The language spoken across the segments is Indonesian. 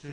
Sí.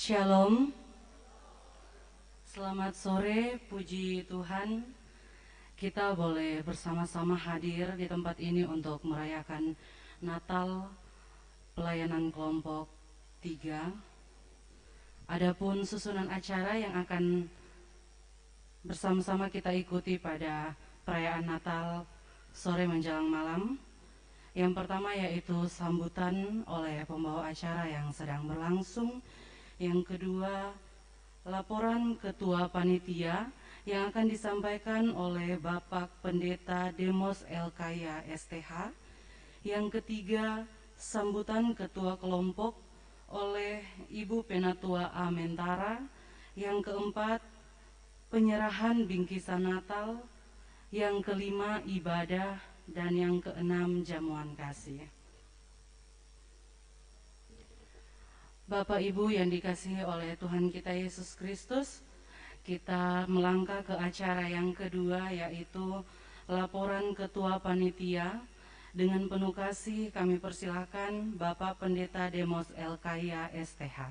Shalom, selamat sore, puji Tuhan. Kita boleh bersama-sama hadir di tempat ini untuk merayakan Natal pelayanan kelompok 3. Adapun susunan acara yang akan bersama-sama kita ikuti pada perayaan Natal sore menjelang malam. Yang pertama yaitu sambutan oleh pembawa acara yang sedang berlangsung. Yang kedua, laporan ketua panitia yang akan disampaikan oleh Bapak Pendeta Demos Elkaya STH. Yang ketiga, sambutan ketua kelompok oleh Ibu Penatua A. Mentara. Yang keempat, penyerahan bingkisan Natal. Yang kelima, ibadah. Dan yang keenam, jamuan kasih. Bapak Ibu yang dikasihi oleh Tuhan kita Yesus Kristus, kita melangkah ke acara yang kedua, yaitu laporan ketua panitia. Dengan penuh kasih kami persilakan Bapak Pendeta Demos Elkaya STH.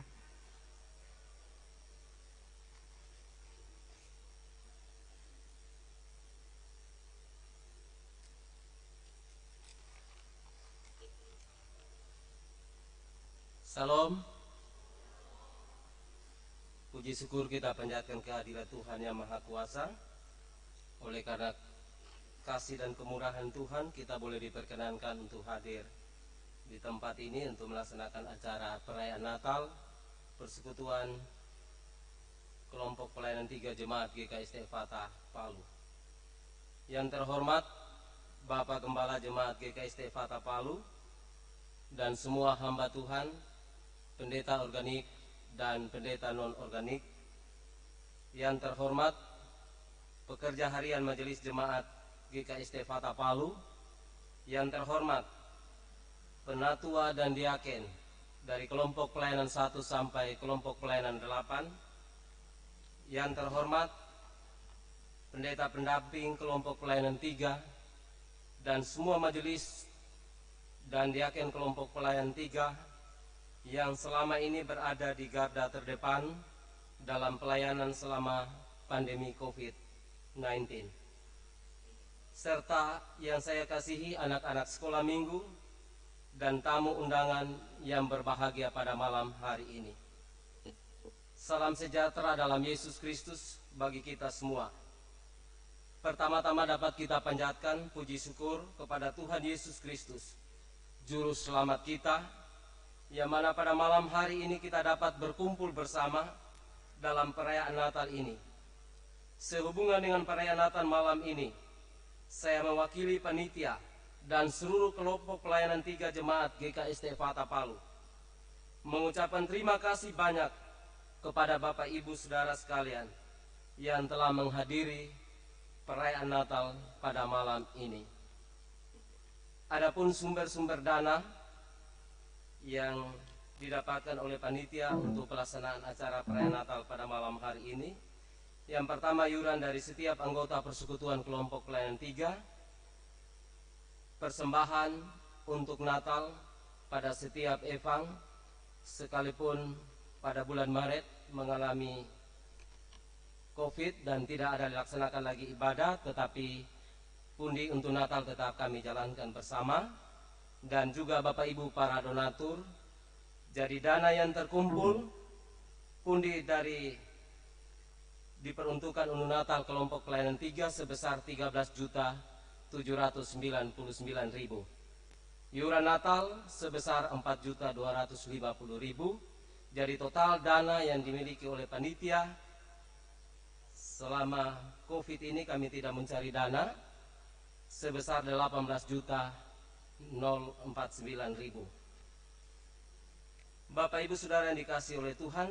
Salam. Puji syukur kita panjatkan kehadirat Tuhan yang Maha Kuasa. Oleh karena kasih dan kemurahan Tuhan, kita boleh diperkenankan untuk hadir di tempat ini untuk melaksanakan acara perayaan Natal Persekutuan Kelompok Pelayanan 3 Jemaat GKI Fatah Palu. Yang terhormat Bapak Gembala Jemaat GKI Fatah Palu dan semua hamba Tuhan, pendeta organik dan pendeta non-organik. Yang terhormat pekerja harian Majelis Jemaat GKI Fatah Palu. Yang terhormat penatua dan diaken dari kelompok pelayanan 1 sampai kelompok pelayanan 8. Yang terhormat pendeta pendamping kelompok pelayanan 3 dan semua majelis dan diaken kelompok pelayanan 3 yang selama ini berada di garda terdepan dalam pelayanan selama pandemi COVID-19. Serta yang saya kasihi anak-anak sekolah minggu dan tamu undangan yang berbahagia pada malam hari ini. Salam sejahtera dalam Yesus Kristus bagi kita semua. Pertama-tama dapat kita panjatkan puji syukur kepada Tuhan Yesus Kristus, Juru Selamat kita, yang mana pada malam hari ini kita dapat berkumpul bersama dalam perayaan Natal ini. Sehubungan dengan perayaan Natal malam ini, saya mewakili panitia dan seluruh kelompok pelayanan 3 Jemaat GKI Fatah Palu mengucapkan terima kasih banyak kepada Bapak Ibu Saudara sekalian yang telah menghadiri perayaan Natal pada malam ini. Adapun sumber-sumber dana yang didapatkan oleh panitia untuk pelaksanaan acara perayaan Natal pada malam hari ini. Yang pertama, iuran dari setiap anggota persekutuan kelompok pelayanan 3, persembahan untuk Natal pada setiap evang, sekalipun pada bulan Maret mengalami COVID dan tidak ada dilaksanakan lagi ibadah, tetapi pundi untuk Natal tetap kami jalankan bersama. Dan juga Bapak Ibu para donatur, jadi dana yang terkumpul pundi dari diperuntukkan untuk Natal kelompok pelayanan 3 sebesar 13.799.000. Iuran Natal sebesar 4.250.000. Jadi total dana yang dimiliki oleh panitia selama COVID ini kami tidak mencari dana sebesar 18.049.000. Bapak Ibu Saudara yang dikasihi oleh Tuhan,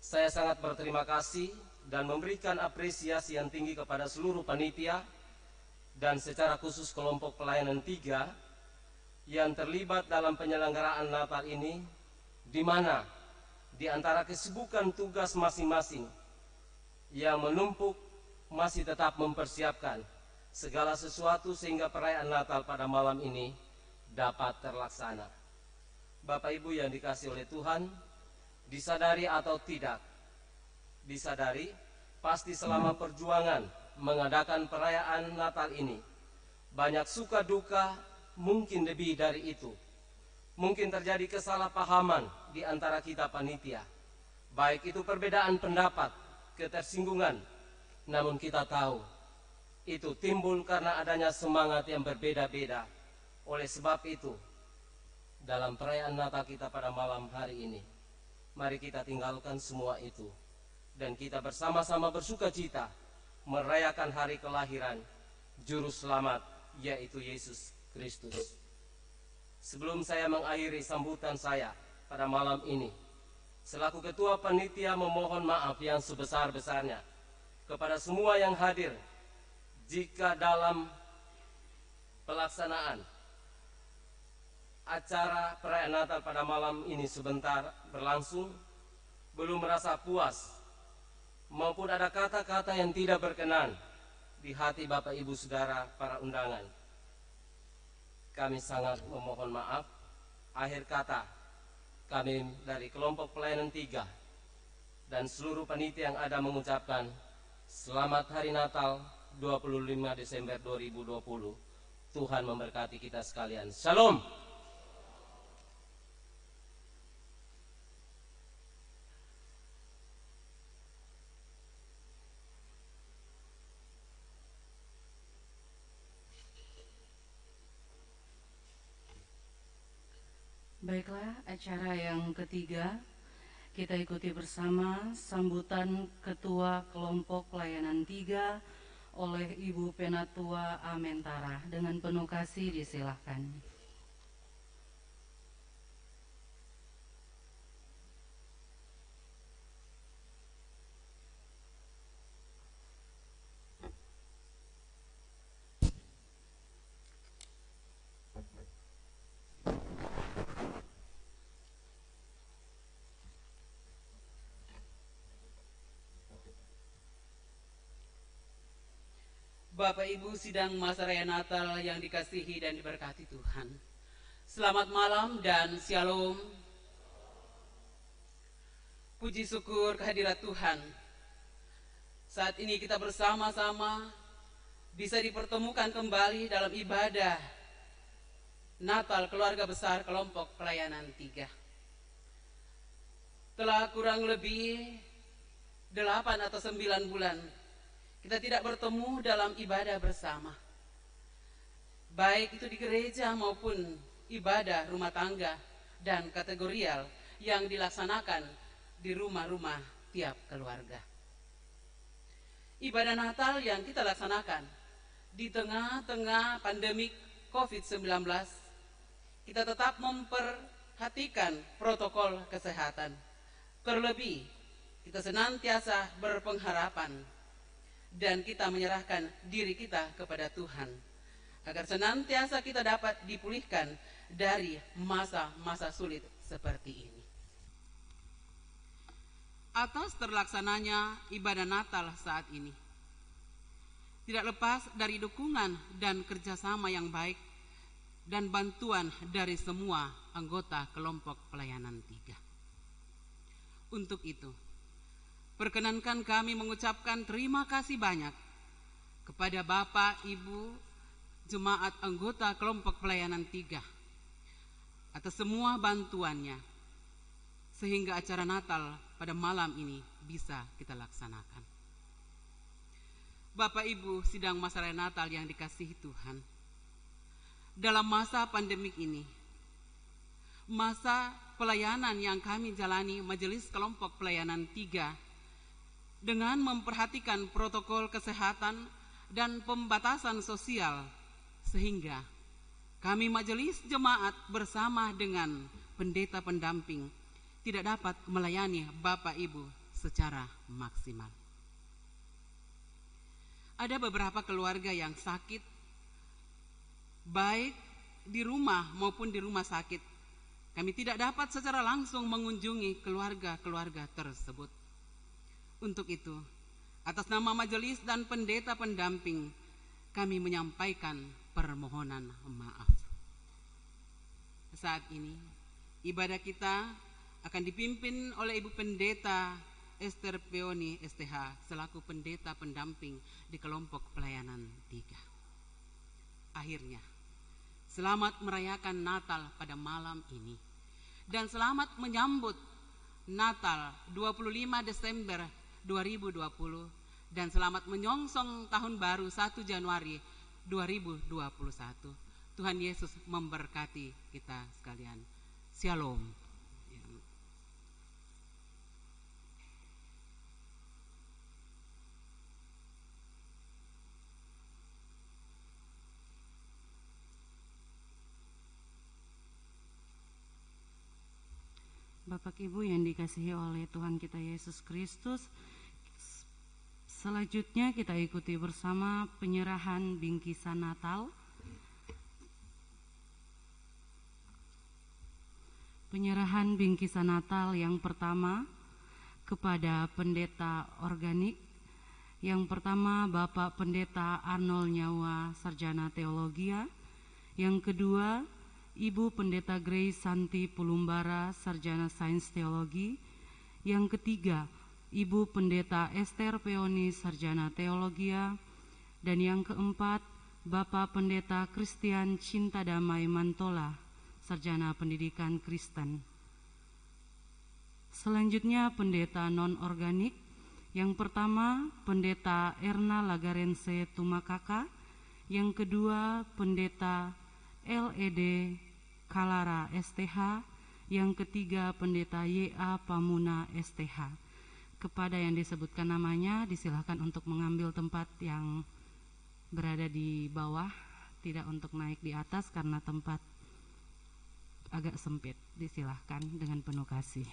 saya sangat berterima kasih dan memberikan apresiasi yang tinggi kepada seluruh panitia dan secara khusus kelompok pelayanan 3 yang terlibat dalam penyelenggaraan Natal ini, di mana di antara kesibukan tugas masing-masing yang menumpuk masih tetap mempersiapkan segala sesuatu sehingga perayaan Natal pada malam ini dapat terlaksana. Bapak Ibu yang dikasihi oleh Tuhan, Disadari atau tidak disadari, pasti selama perjuangan mengadakan perayaan Natal ini, banyak suka duka, mungkin lebih dari itu. Mungkin terjadi kesalahpahaman di antara kita panitia, baik itu perbedaan pendapat, ketersinggungan, namun kita tahu itu timbul karena adanya semangat yang berbeda-beda. Oleh sebab itu, dalam perayaan Natal kita pada malam hari ini, mari kita tinggalkan semua itu dan kita bersama-sama bersuka cita merayakan hari kelahiran Juru Selamat, yaitu Yesus Kristus. Sebelum saya mengakhiri sambutan saya pada malam ini, selaku Ketua Panitia memohon maaf yang sebesar-besarnya kepada semua yang hadir jika dalam pelaksanaan acara perayaan Natal pada malam ini sebentar berlangsung belum merasa puas maupun ada kata-kata yang tidak berkenan di hati Bapak Ibu Saudara para undangan. Kami sangat memohon maaf. Akhir kata, kami dari kelompok pelayanan 3 dan seluruh panitia yang ada mengucapkan selamat Hari Natal 25 Desember 2020. Tuhan memberkati kita sekalian. Shalom. Baiklah, acara yang ketiga kita ikuti bersama sambutan Ketua Kelompok Pelayanan 3 oleh Ibu Penatua Amentara. Dengan penuh kasih disilahkan. Bapak Ibu sidang masa raya Natal yang dikasihi dan diberkati Tuhan. Selamat malam dan shalom. Puji syukur kehadirat Tuhan. Saat ini kita bersama-sama bisa dipertemukan kembali dalam ibadah Natal keluarga besar kelompok pelayanan 3. Telah kurang lebih 8 atau 9 bulan kita tidak bertemu dalam ibadah bersama, baik itu di gereja maupun ibadah rumah tangga dan kategorial yang dilaksanakan di rumah-rumah tiap keluarga. Ibadah Natal yang kita laksanakan di tengah-tengah pandemik COVID-19, kita tetap memperhatikan protokol kesehatan. Terlebih, kita senantiasa berpengharapan dan kita menyerahkan diri kita kepada Tuhan agar senantiasa kita dapat dipulihkan dari masa-masa sulit seperti ini. Atas terlaksananya ibadah Natal saat ini tidak lepas dari dukungan dan kerjasama yang baik dan bantuan dari semua anggota kelompok pelayanan 3. Untuk itu, perkenankan kami mengucapkan terima kasih banyak kepada Bapak, Ibu, jemaat anggota kelompok pelayanan 3 atas semua bantuannya sehingga acara Natal pada malam ini bisa kita laksanakan. Bapak Ibu sidang masa raya Natal yang dikasihi Tuhan, dalam masa pandemik ini, masa pelayanan yang kami jalani Majelis Kelompok Pelayanan 3 dengan memperhatikan protokol kesehatan dan pembatasan sosial, sehingga kami majelis jemaat bersama dengan pendeta pendamping tidak dapat melayani Bapak Ibu secara maksimal. Ada beberapa keluarga yang sakit, baik di rumah maupun di rumah sakit. Kami tidak dapat secara langsung mengunjungi keluarga-keluarga tersebut. Untuk itu, atas nama majelis dan pendeta pendamping, kami menyampaikan permohonan maaf. Saat ini, ibadah kita akan dipimpin oleh Ibu Pendeta Esther Peoni STH selaku pendeta pendamping di kelompok pelayanan 3. Akhirnya, selamat merayakan Natal pada malam ini dan selamat menyambut Natal 25 Desember 2020 dan selamat menyongsong tahun baru 1 Januari 2021. Tuhan Yesus memberkati kita sekalian. Shalom. Bapak Ibu yang dikasihi oleh Tuhan kita Yesus Kristus, selanjutnya kita ikuti bersama penyerahan bingkisan Natal. Penyerahan bingkisan Natal yang pertama kepada pendeta organik. Yang pertama Bapak Pendeta Arnold Nyawa, Sarjana Teologia. Yang kedua Ibu Pendeta Grace Santi Pulumbara, Sarjana Sains Teologi. Yang ketiga, Ibu Pendeta Esther Peoni, Sarjana Teologia. Dan yang keempat, Bapak Pendeta Christian Cinta Damai Mantola, Sarjana Pendidikan Kristen. Selanjutnya pendeta non-organik. Yang pertama, Pendeta Erna Lagarense Tumakaka. Yang kedua, Pendeta LED Kalara STH. Yang ketiga Pendeta YA Pamuna STH. Kepada yang disebutkan namanya disilahkan untuk mengambil tempat yang berada di bawah, tidak untuk naik di atas karena tempat agak sempit. Disilahkan dengan penuh kasih.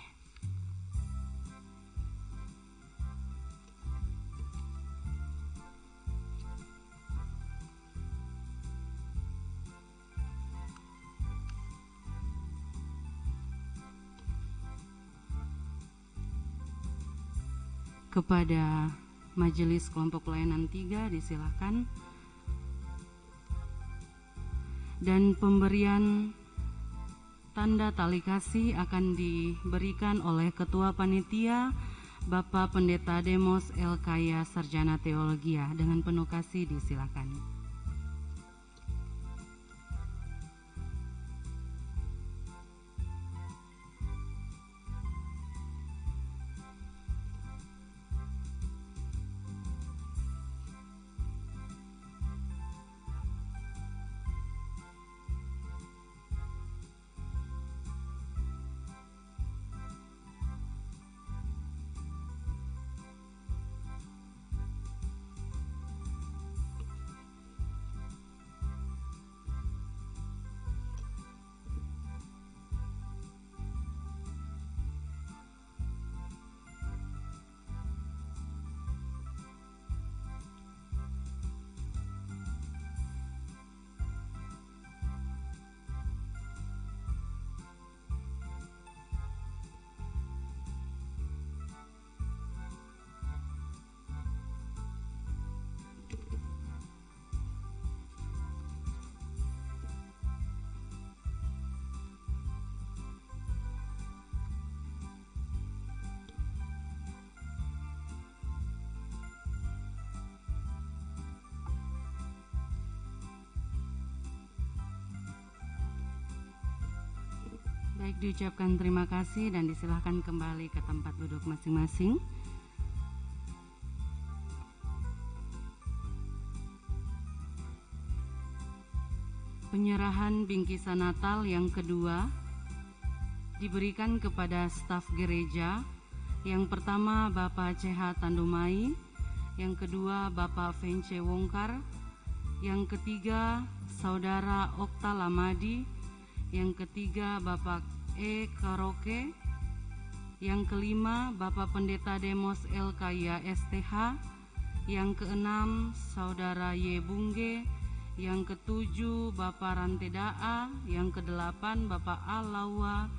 Kepada majelis kelompok pelayanan 3 disilahkan. Dan pemberian tanda tali kasih akan diberikan oleh Ketua Panitia Bapak Pendeta Demos Elkaya, Sarjana Teologia. Dengan penuh kasih disilahkan. Baik, diucapkan terima kasih dan disilahkan kembali ke tempat duduk masing-masing. Penyerahan bingkisan Natal yang kedua diberikan kepada staf gereja. Yang pertama Bapak CH Tandumai, yang kedua Bapak Vence Wongkar, yang ketiga Saudara Okta Lamadi, yang ketiga Bapak E. Karoke, yang kelima Bapak Pendeta Demos Elkaya STH, yang keenam Saudara Y. Bungge, yang ketujuh Bapak Rantedaa, yang kedelapan Bapak Alawa,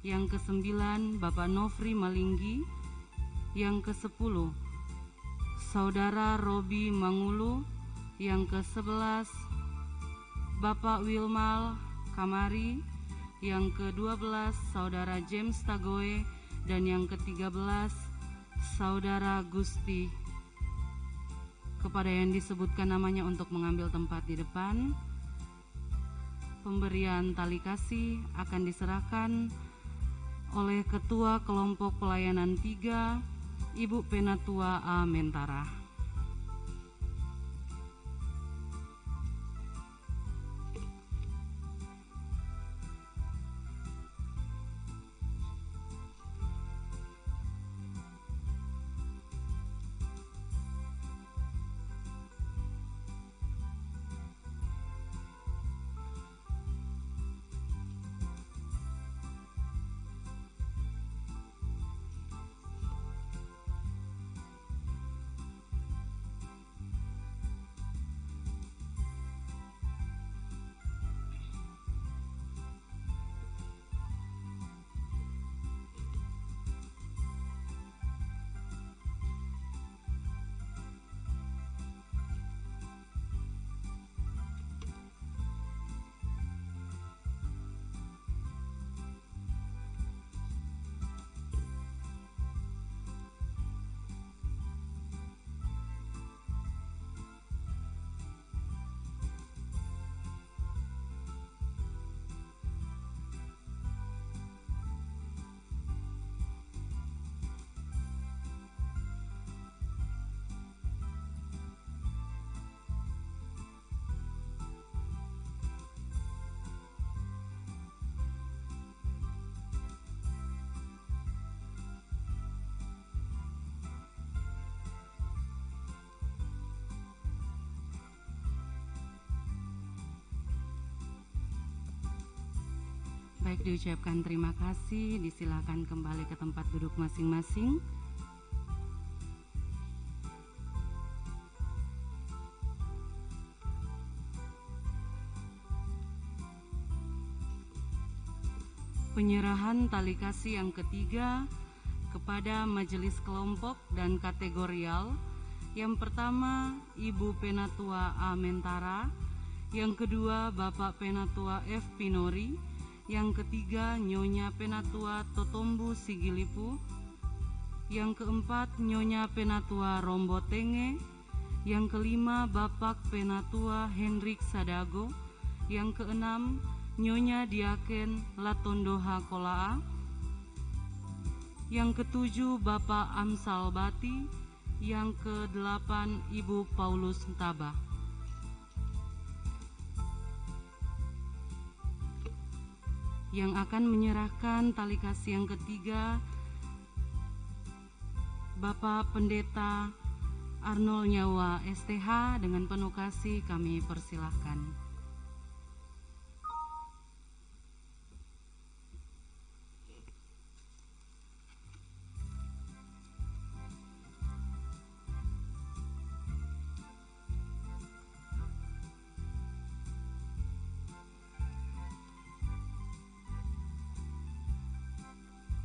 yang kesembilan Bapak Nofri Malinggi, yang kesepuluh Saudara Robi Mangulu, yang ke-11 Bapak Wilmal Kamari, yang ke-12 Saudara James Tagoe, dan yang ke-13 Saudara Gusti. Kepada yang disebutkan namanya untuk mengambil tempat di depan. Pemberian tali kasih akan diserahkan oleh Ketua Kelompok Pelayanan 3, Ibu Penatua A. Mentara. Baik, diucapkan terima kasih. Disilakan kembali ke tempat duduk masing-masing. Penyerahan tali kasih yang ketiga kepada majelis kelompok dan kategorial. Yang pertama, Ibu Penatua A. Mentara. Yang kedua, Bapak Penatua F. Pinori. Yang ketiga, Nyonya Penatua Totombu Sigilipu. Yang keempat, Nyonya Penatua Rombotenge. Yang kelima, Bapak Penatua Hendrik Sadago. Yang keenam, Nyonya Diaken Latondoha Kolaa. Yang ketujuh, Bapak Amsal Bati. Yang kedelapan, Ibu Paulus Tabah. Yang akan menyerahkan tali kasih yang ketiga, Bapak Pendeta Arnold Nyawa STH. Dengan penuh kasih kami persilahkan.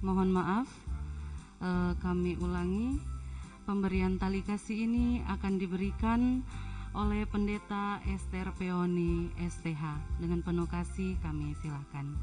Mohon maaf, kami ulangi, pemberian tali kasih ini akan diberikan oleh Pendeta Esther Peoni STH. Dengan penuh kasih kami silakan.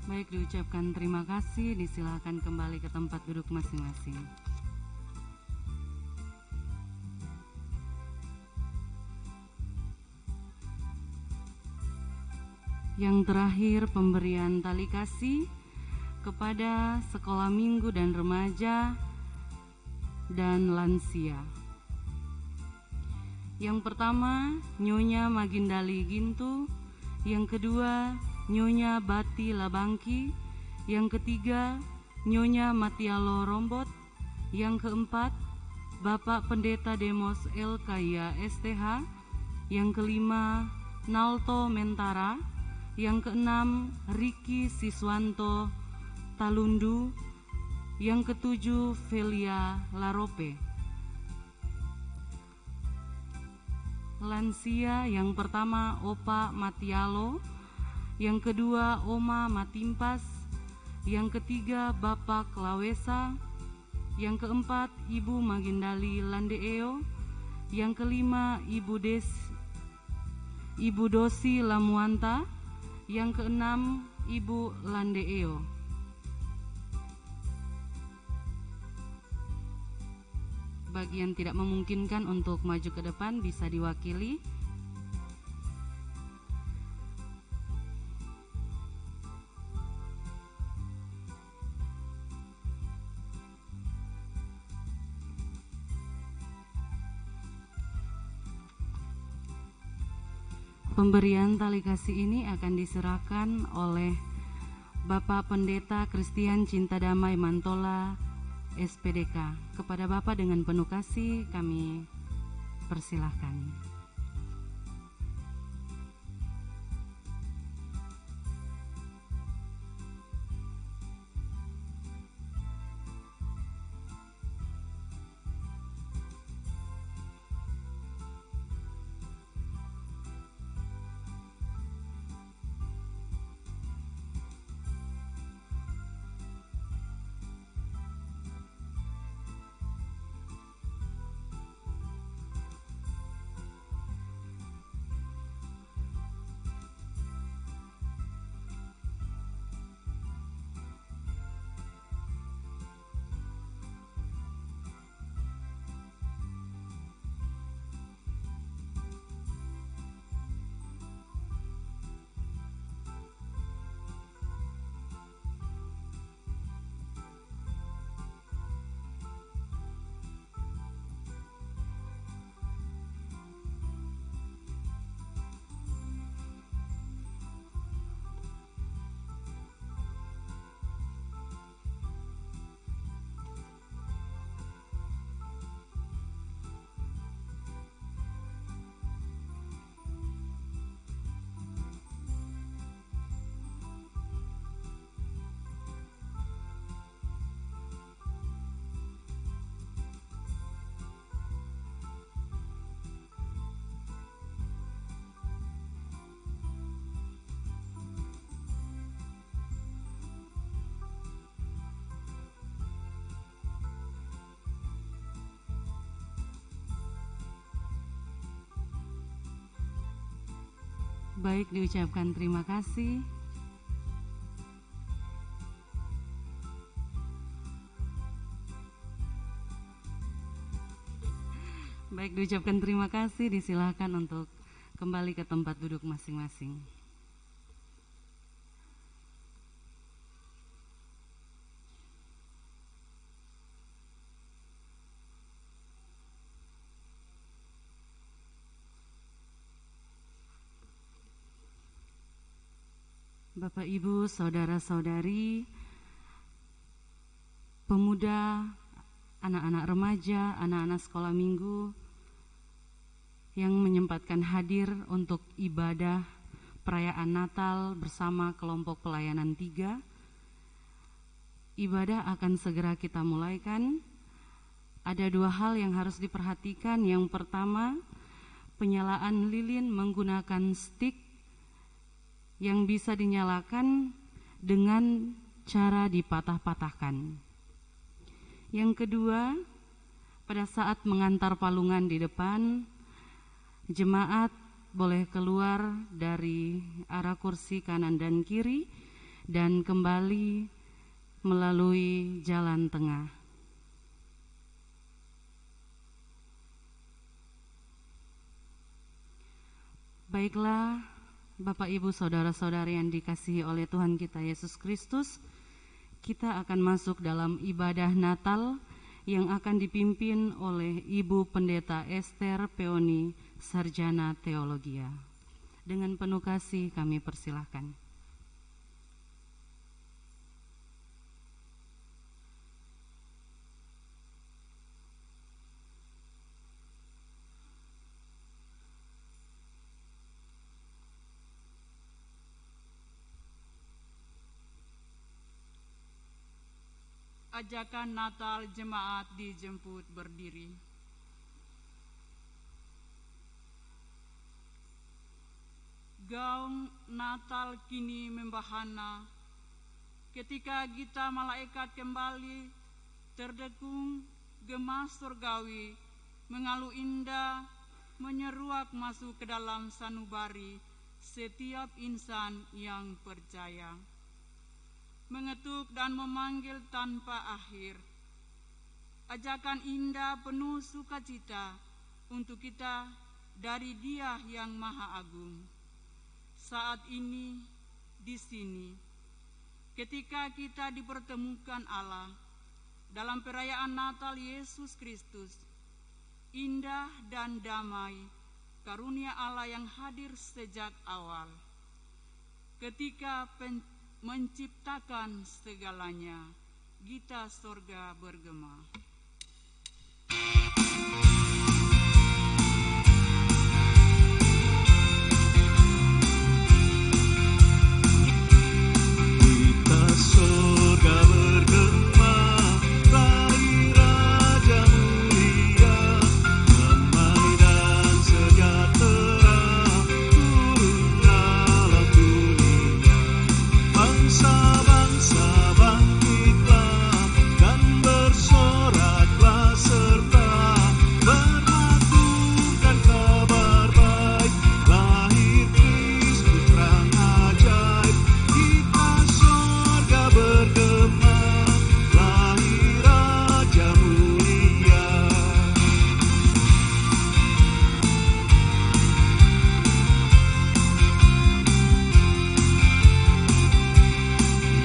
Baik, diucapkan terima kasih, disilakan kembali ke tempat duduk masing-masing. Yang terakhir, pemberian tali kasih kepada sekolah minggu dan remaja dan lansia. Yang pertama, Nyonya Magindali Gintu. Yang kedua, Nyonya Bati Labangki. Yang ketiga, Nyonya Matialo Rombot. Yang keempat, Bapak Pendeta Demos L. Kaya STH. Yang kelima, Nalto Mentara. Yang keenam, Riki Siswanto Talundu. Yang ketujuh, Velia Larope. Lansia, yang pertama Opa Matialo, yang kedua Oma Matimpas, yang ketiga Bapak Lawesa, yang keempat Ibu Magindali Landeeo, yang kelima Ibu Dosi Lamuanta, yang keenam Ibu Landeeo. Bagi yang tidak memungkinkan untuk maju ke depan bisa diwakili. Pemberian tali kasih ini akan diserahkan oleh Bapak Pendeta Christian Cinta Damai Mantola SPDK. Kepada Bapak dengan penuh kasih kami persilahkan. Baik, diucapkan terima kasih. Baik, diucapkan terima kasih, disilahkan untuk kembali ke tempat duduk masing-masing. Bapak, Ibu, saudara-saudari, pemuda, anak-anak remaja, anak-anak sekolah minggu yang menyempatkan hadir untuk ibadah perayaan Natal bersama kelompok pelayanan 3. Ibadah akan segera kita mulaikan. Ada 2 hal yang harus diperhatikan. Yang pertama, penyalaan lilin menggunakan stick yang bisa dinyalakan dengan cara dipatah-patahkan. Yang kedua, pada saat mengantar palungan di depan, jemaat boleh keluar dari arah kursi kanan dan kiri dan kembali melalui jalan tengah. Baiklah, Bapak, Ibu, Saudara-saudari yang dikasihi oleh Tuhan kita Yesus Kristus, kita akan masuk dalam ibadah Natal yang akan dipimpin oleh Ibu Pendeta Esther Peoni, Sarjana Teologia. Dengan penuh kasih kami persilahkan. Ajakan Natal jemaat dijemput berdiri. Gaung Natal kini membahana, ketika gita malaikat kembali terdekung gema surgawi, mengalu indah menyeruak masuk ke dalam sanubari setiap insan yang percaya. Mengetuk dan memanggil tanpa akhir. Ajakan indah penuh sukacita untuk kita dari Dia yang Maha Agung. Saat ini, di sini, ketika kita dipertemukan Allah dalam perayaan Natal Yesus Kristus, indah dan damai karunia Allah yang hadir sejak awal. Ketika menciptakan segalanya, gita sorga bergema. Gita sorga bergema, lahir Raja mulia, damai dan sejahtera turun dalam dunia. Bangsa-bangsa bangkitlah dan bersoraklah serta berlakukan kabar baik. Lahir Kristus terang ajaib, gita sorga bergema, lahir Raja mulia.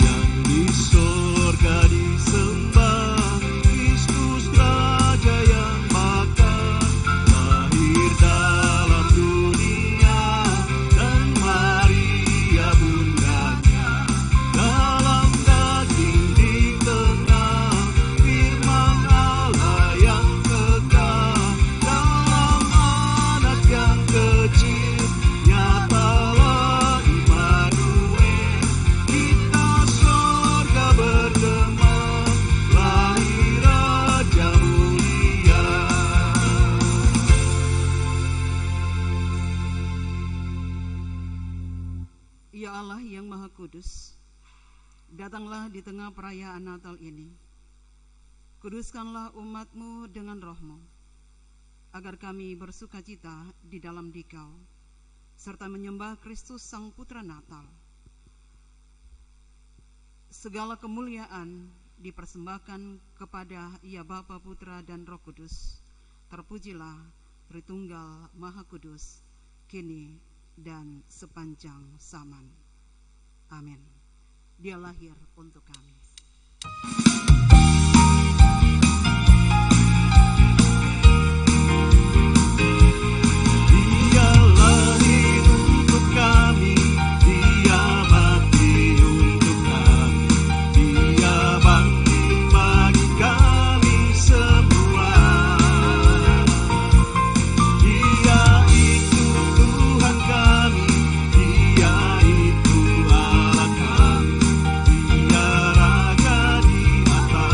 Yang di sorga disembah, Kristus Raja yang makar, lahir dalam dunia, dan Maria bundanya. Dalam daging di tengah, firman Allah yang kekal, dalam anak yang kecil, nyatalah Immanuel. Gita sorga bergema, lahir Raja mulia. Ya Allah yang Maha Kudus, datanglah di tengah perayaan Natal ini. Kuduskanlah umat-Mu dengan Roh-Mu, agar kami bersukacita di dalam Dikau, serta menyembah Kristus Sang Putra Natal. Segala kemuliaan dipersembahkan kepada Ia Bapa, Putra, dan Roh Kudus. Terpujilah Tritunggal Maha Kudus, kini dan sepanjang zaman. Amin. Dia lahir untuk kami. Dia lahir untuk kami, Dia mati untuk kami, Dia bangkit bagi kami semua. Dia itu Tuhan kami, Dia itu Allah kami, Dia Raja di atas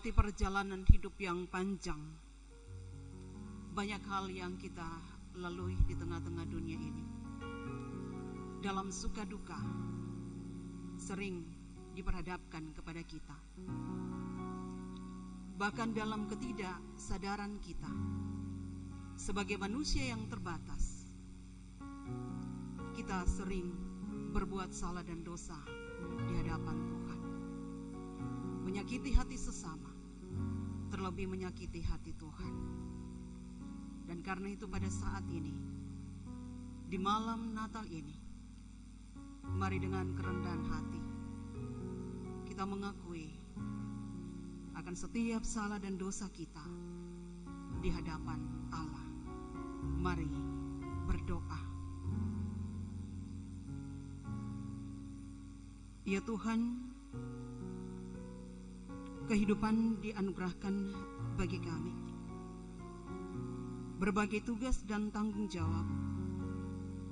melewati perjalanan hidup yang panjang. Banyak hal yang kita lalui di tengah-tengah dunia ini. Dalam suka duka, sering diperhadapkan kepada kita. Bahkan dalam ketidaksadaran kita, sebagai manusia yang terbatas, kita sering berbuat salah dan dosa di hadapan Tuhan. Menyakiti hati sesama, terlebih menyakiti hati Tuhan. Dan karena itu pada saat ini, di malam Natal ini, mari dengan kerendahan hati, kita mengakui akan setiap salah dan dosa kita di hadapan Allah. Mari berdoa. Ya Tuhan, kehidupan dianugerahkan bagi kami. Berbagai tugas dan tanggung jawab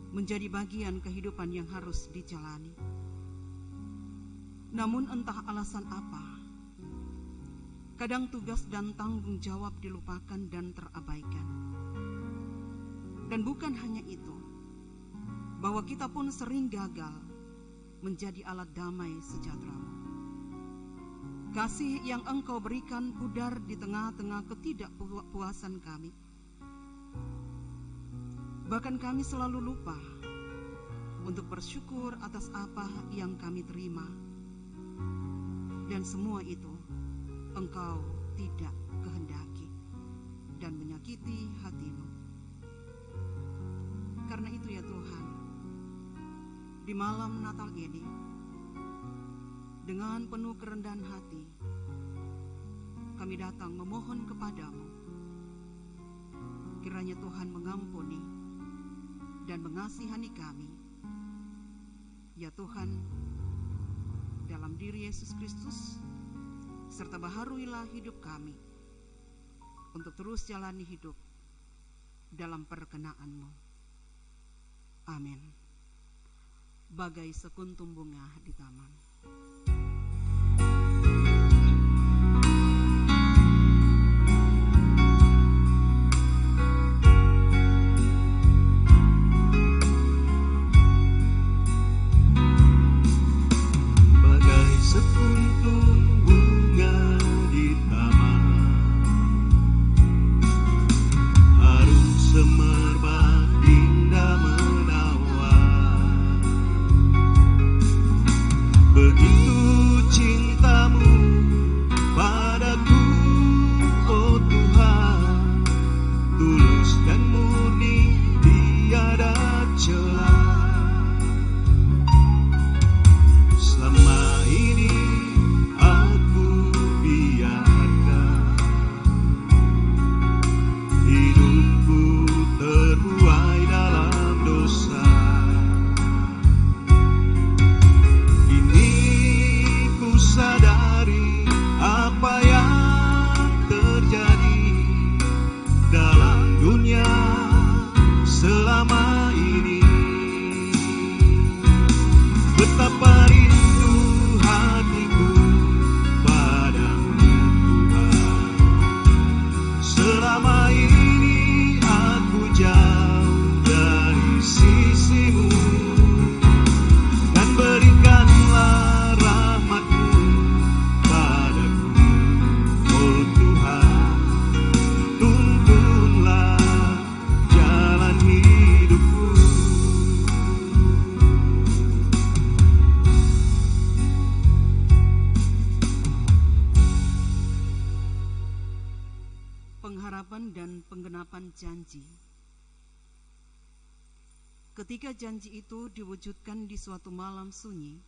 menjadi bagian kehidupan yang harus dijalani. Namun entah alasan apa, kadang tugas dan tanggung jawab dilupakan dan terabaikan. Dan bukan hanya itu, bahwa kita pun sering gagal menjadi alat damai sejahtera-Mu. Kasih yang Engkau berikan pudar di tengah-tengah ketidakpuasan kami. Bahkan kami selalu lupa untuk bersyukur atas apa yang kami terima. Dan semua itu Engkau tidak kehendaki dan menyakiti hati-Mu. Karena itu ya Tuhan, di malam Natal ini, dengan penuh kerendahan hati, kami datang memohon kepada-Mu. Kiranya Tuhan mengampuni dan mengasihani kami. Ya Tuhan, dalam diri Yesus Kristus, serta baharuilah hidup kami untuk terus jalani hidup dalam perkenan-Mu. Amin. Bagai sekuntum bunga di taman. Bagai sekuntum bunga di taman, harum semerbak indah menawan. Begitu cinta-Mu padaku, oh Tuhan, tulus dan murni tiada celah. Selama ini aku biarkan hidupku terbuai dalam dosa. Kini ku sadari apa yang terjadi dalam dunia selama ini. Betapa rindu hatiku padamu Tuhan. Selama ini aku jauh dari sisi-Mu. Dan berikanlah rahmat-Mu padaku, oh Tuhan. Tuntunlah jalan hidupku. Pengharapan dan penggenapan janji. Ketika janji itu diwujudkan di suatu malam sunyi,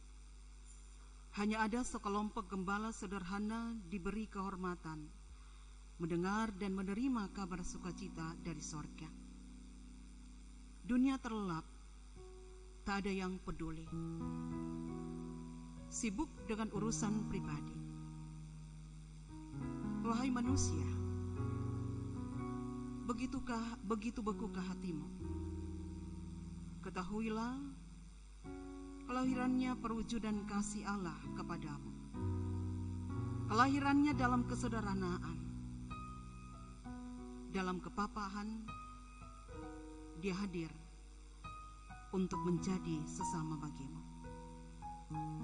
hanya ada sekelompok gembala sederhana diberi kehormatan mendengar dan menerima kabar sukacita dari sorga. Dunia terlelap, tak ada yang peduli, sibuk dengan urusan pribadi. Wahai manusia, begitu bekukah hatimu? Ketahuilah, kelahirannya perwujudan kasih Allah kepadamu. kelahirannya dalam kesederhanaan, dalam kepapahan, dia hadir untuk menjadi sesama bagimu.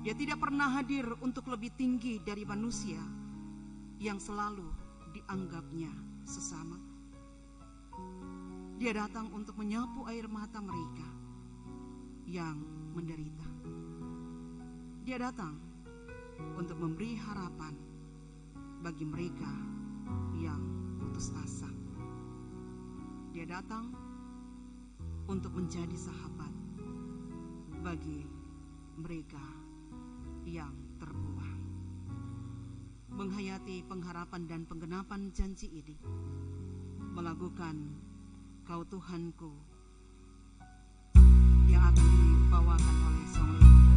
Dia tidak pernah hadir untuk lebih tinggi dari manusia yang selalu dianggapnya sesama. Dia datang untuk menyapu air mata mereka yang menderita. Dia datang untuk memberi harapan bagi mereka yang putus asa. Dia datang untuk menjadi sahabat bagi mereka yang terbuang. Menghayati pengharapan dan penggenapan janji ini, melakukan Kau Tuhanku yang akan dibawakan oleh Sang Leluhur.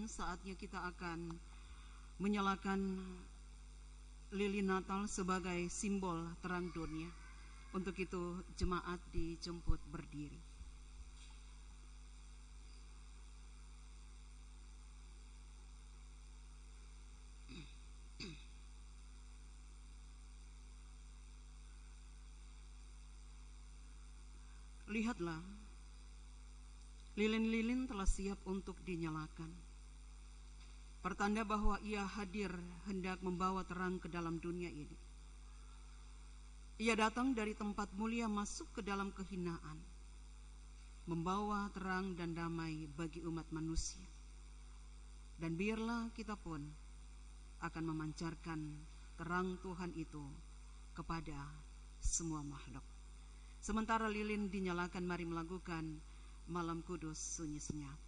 Saatnya kita akan menyalakan lilin Natal sebagai simbol terang dunia. Untuk itu jemaat dijemput berdiri. Lihatlah, lilin-lilin telah siap untuk dinyalakan. Pertanda bahwa Ia hadir hendak membawa terang ke dalam dunia ini. Ia datang dari tempat mulia masuk ke dalam kehinaan, membawa terang dan damai bagi umat manusia. Dan biarlah kita pun akan memancarkan terang Tuhan itu kepada semua makhluk. Sementara lilin dinyalakan, mari melakukan malam kudus sunyi senyap.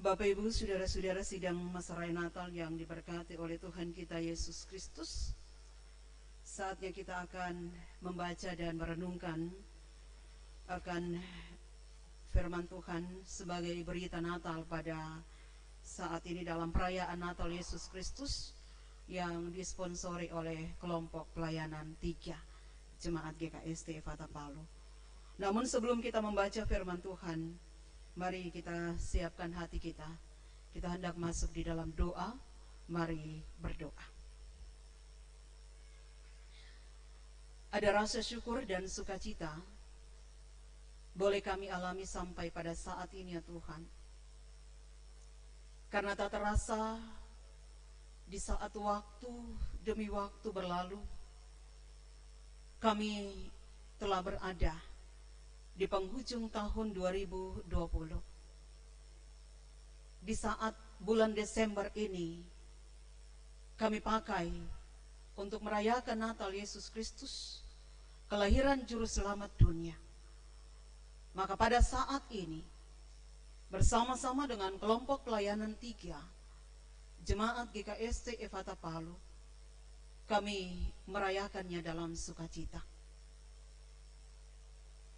Bapak Ibu, saudara-saudara sidang masa raya Natal yang diberkati oleh Tuhan kita Yesus Kristus, saatnya kita akan membaca dan merenungkan akan firman Tuhan sebagai berita Natal pada saat ini dalam perayaan Natal Yesus Kristus yang disponsori oleh kelompok pelayanan 3 Jemaat GKST Fata Palu. Namun sebelum kita membaca firman Tuhan, mari kita siapkan hati kita. Kita hendak masuk di dalam doa. Mari berdoa. Ada rasa syukur dan sukacita boleh kami alami sampai pada saat ini ya Tuhan. Karena tak terasa Di saat waktu demi waktu berlalu, kami telah berada di penghujung tahun 2020. Di saat bulan Desember ini kami pakai untuk merayakan Natal Yesus Kristus, kelahiran Juru Selamat dunia. Maka pada saat ini, bersama-sama dengan kelompok pelayanan 3 Jemaat GKST Efata Palu, kami merayakannya dalam sukacita.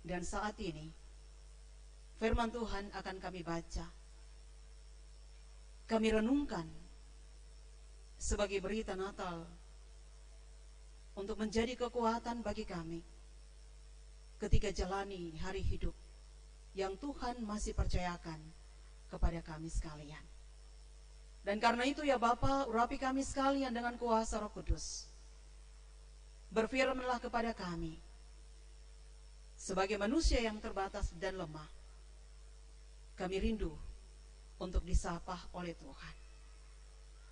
Dan saat ini, firman Tuhan akan kami baca, kami renungkan sebagai berita Natal untuk menjadi kekuatan bagi kami ketika jalani hari hidup yang Tuhan masih percayakan kepada kami sekalian. Dan karena itu ya Bapa, urapi kami sekalian dengan kuasa Roh Kudus. Berfirmanlah kepada kami, sebagai manusia yang terbatas dan lemah, kami rindu untuk disapa oleh Tuhan.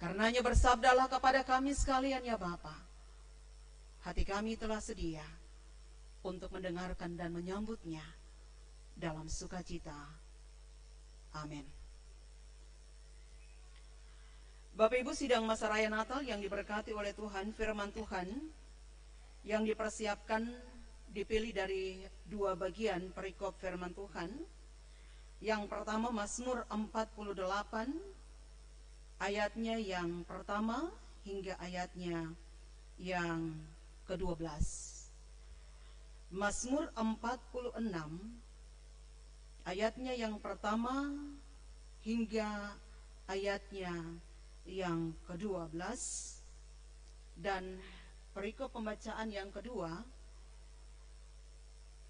Karenanya bersabdalah kepada kami sekalian ya Bapa, hati kami telah sedia untuk mendengarkan dan menyambutnya dalam sukacita. Amin. Bapak Ibu, sidang masa raya Natal yang diberkati oleh Tuhan, firman Tuhan yang dipersiapkan dipilih dari 2 bagian perikop firman Tuhan. Yang pertama Mazmur 48 ayatnya yang pertama hingga ayatnya yang ke-12. Mazmur 46 ayatnya yang pertama hingga ayatnya yang ke-12, dan perikop pembacaan yang kedua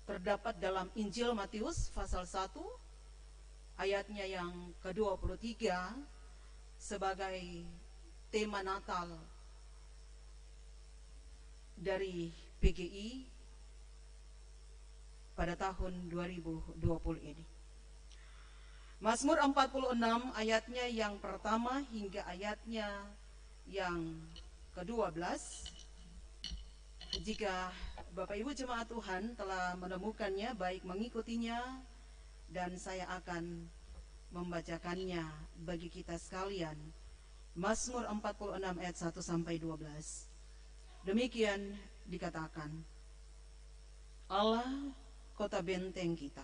terdapat dalam Injil Matius pasal 1 ayatnya yang ke-23 sebagai tema Natal dari PGI pada tahun 2020 ini. Mazmur 46 ayatnya yang pertama hingga ayatnya yang ke-12. Jika Bapak Ibu jemaat Tuhan telah menemukannya, baik mengikutinya, dan saya akan membacakannya bagi kita sekalian. Mazmur 46 ayat 1 sampai 12. Demikian dikatakan, Allah kota benteng kita.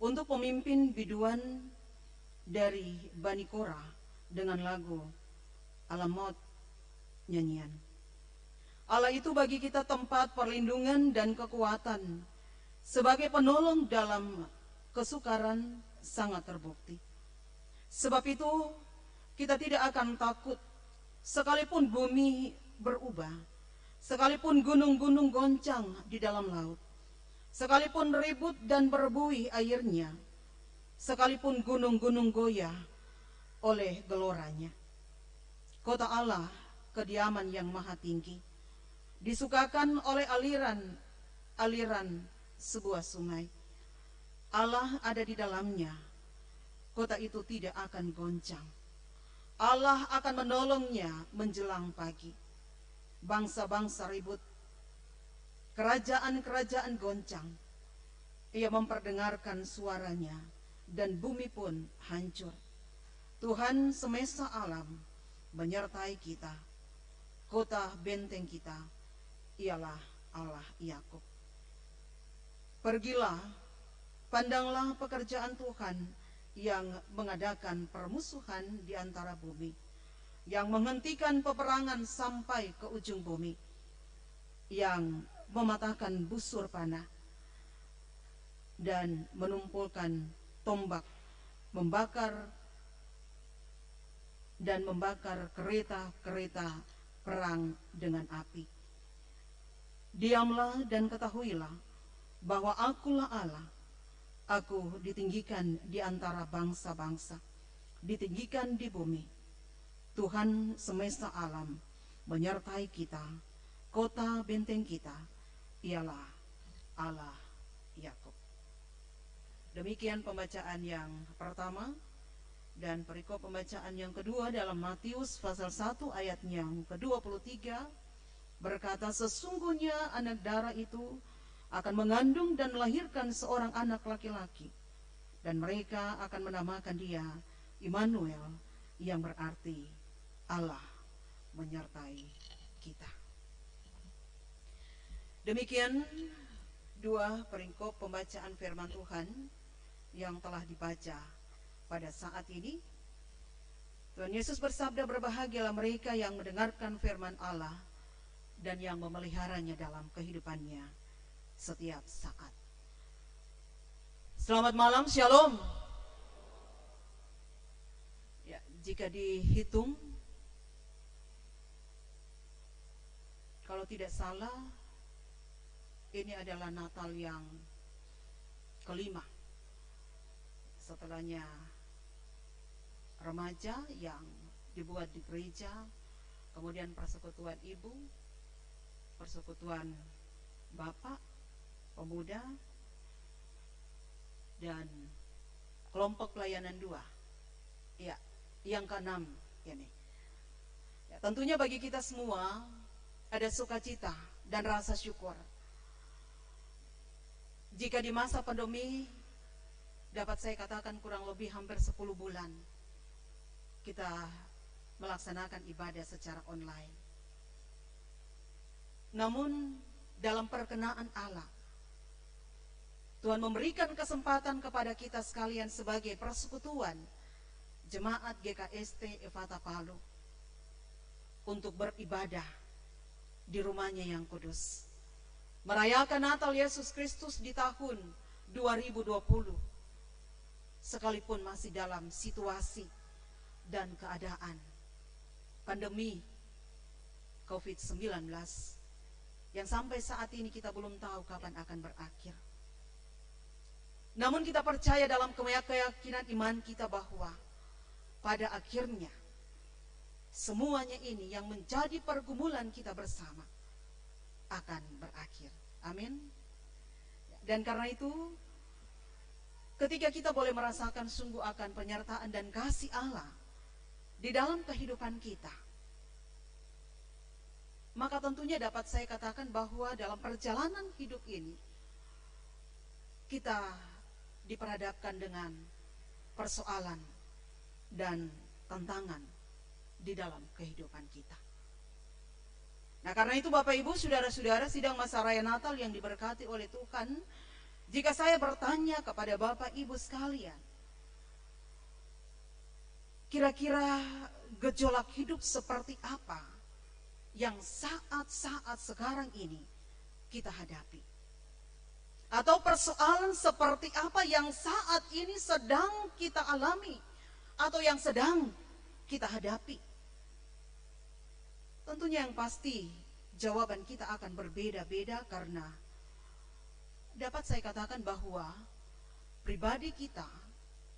Untuk pemimpin biduan dari Bani Korah dengan lagu Alamot nyanyian. Allah itu bagi kita tempat perlindungan dan kekuatan, sebagai penolong dalam kesukaran sangat terbukti. Sebab itu kita tidak akan takut, sekalipun bumi berubah, sekalipun gunung-gunung goncang di dalam laut, sekalipun ribut dan berbuih airnya, sekalipun gunung-gunung goyah oleh geloranya. Kota Allah, kediaman yang maha tinggi, disukakan oleh aliran sebuah sungai. Allah ada di dalamnya, kota itu tidak akan goncang. Allah akan menolongnya menjelang pagi. Bangsa-bangsa ribut, kerajaan-kerajaan goncang. Ia memperdengarkan suaranya, dan bumi pun hancur. Tuhan semesta alam menyertai kita. Kota benteng kita ialah Allah Yakub. Pergilah, pandanglah pekerjaan Tuhan yang mengadakan permusuhan di antara bumi, yang menghentikan peperangan sampai ke ujung bumi, yang mematahkan busur panah dan menumpulkan tombak, membakar kereta-kereta perang dengan api. Diamlah dan ketahuilah bahwa Akulah Allah. Aku ditinggikan di antara bangsa-bangsa, ditinggikan di bumi. Tuhan semesta alam menyertai kita. Kota benteng kita ialah Allah Yakub. Demikian pembacaan yang pertama Dan perikop pembacaan yang kedua dalam Matius pasal 1 ayat yang ke-23 berkata, sesungguhnya anak darah itu akan mengandung dan melahirkan seorang anak laki-laki, dan mereka akan menamakan dia Immanuel, yang berarti Allah menyertai kita. Demikian dua perikop pembacaan firman Tuhan yang telah dibaca pada saat ini. Tuhan Yesus bersabda, berbahagialah mereka yang mendengarkan firman Allah dan yang memeliharanya dalam kehidupannya setiap saat. Selamat malam, shalom. Ya, jika dihitung, kalau tidak salah, ini adalah Natal yang kelima. Setelahnya remaja yang dibuat di gereja, kemudian persekutuan ibu, persekutuan bapak, pemuda, dan kelompok pelayanan 2. Ya, yang ke-6 ini. Ya, tentunya bagi kita semua ada sukacita dan rasa syukur. Jika di masa pandemi, dapat saya katakan kurang lebih hampir 10 bulan kita melaksanakan ibadah secara online. Namun dalam perkenaan Allah, Tuhan memberikan kesempatan kepada kita sekalian sebagai persekutuan Jemaat GKST Efata Palu untuk beribadah di rumahnya yang kudus, merayakan Natal Yesus Kristus di tahun 2020, sekalipun masih dalam situasi dan keadaan pandemi COVID-19 yang sampai saat ini kita belum tahu kapan akan berakhir. Namun kita percaya dalam keyakinan iman kita bahwa pada akhirnya semuanya ini yang menjadi pergumulan kita bersama akan berakhir. Amin. Dan karena itu, ketika kita boleh merasakan sungguh akan penyertaan dan kasih Allah di dalam kehidupan kita, maka tentunya dapat saya katakan bahwa dalam perjalanan hidup ini kita diperhadapkan dengan persoalan dan tantangan di dalam kehidupan kita. Nah, karena itu Bapak Ibu, saudara-saudara, sidang masa raya Natal yang diberkati oleh Tuhan, jika saya bertanya kepada Bapak Ibu sekalian, kira-kira gejolak hidup seperti apa yang saat-saat sekarang ini kita hadapi? Atau persoalan seperti apa yang saat ini sedang kita alami atau yang sedang kita hadapi? Tentunya yang pasti jawaban kita akan berbeda-beda, karena dapat saya katakan bahwa pribadi kita,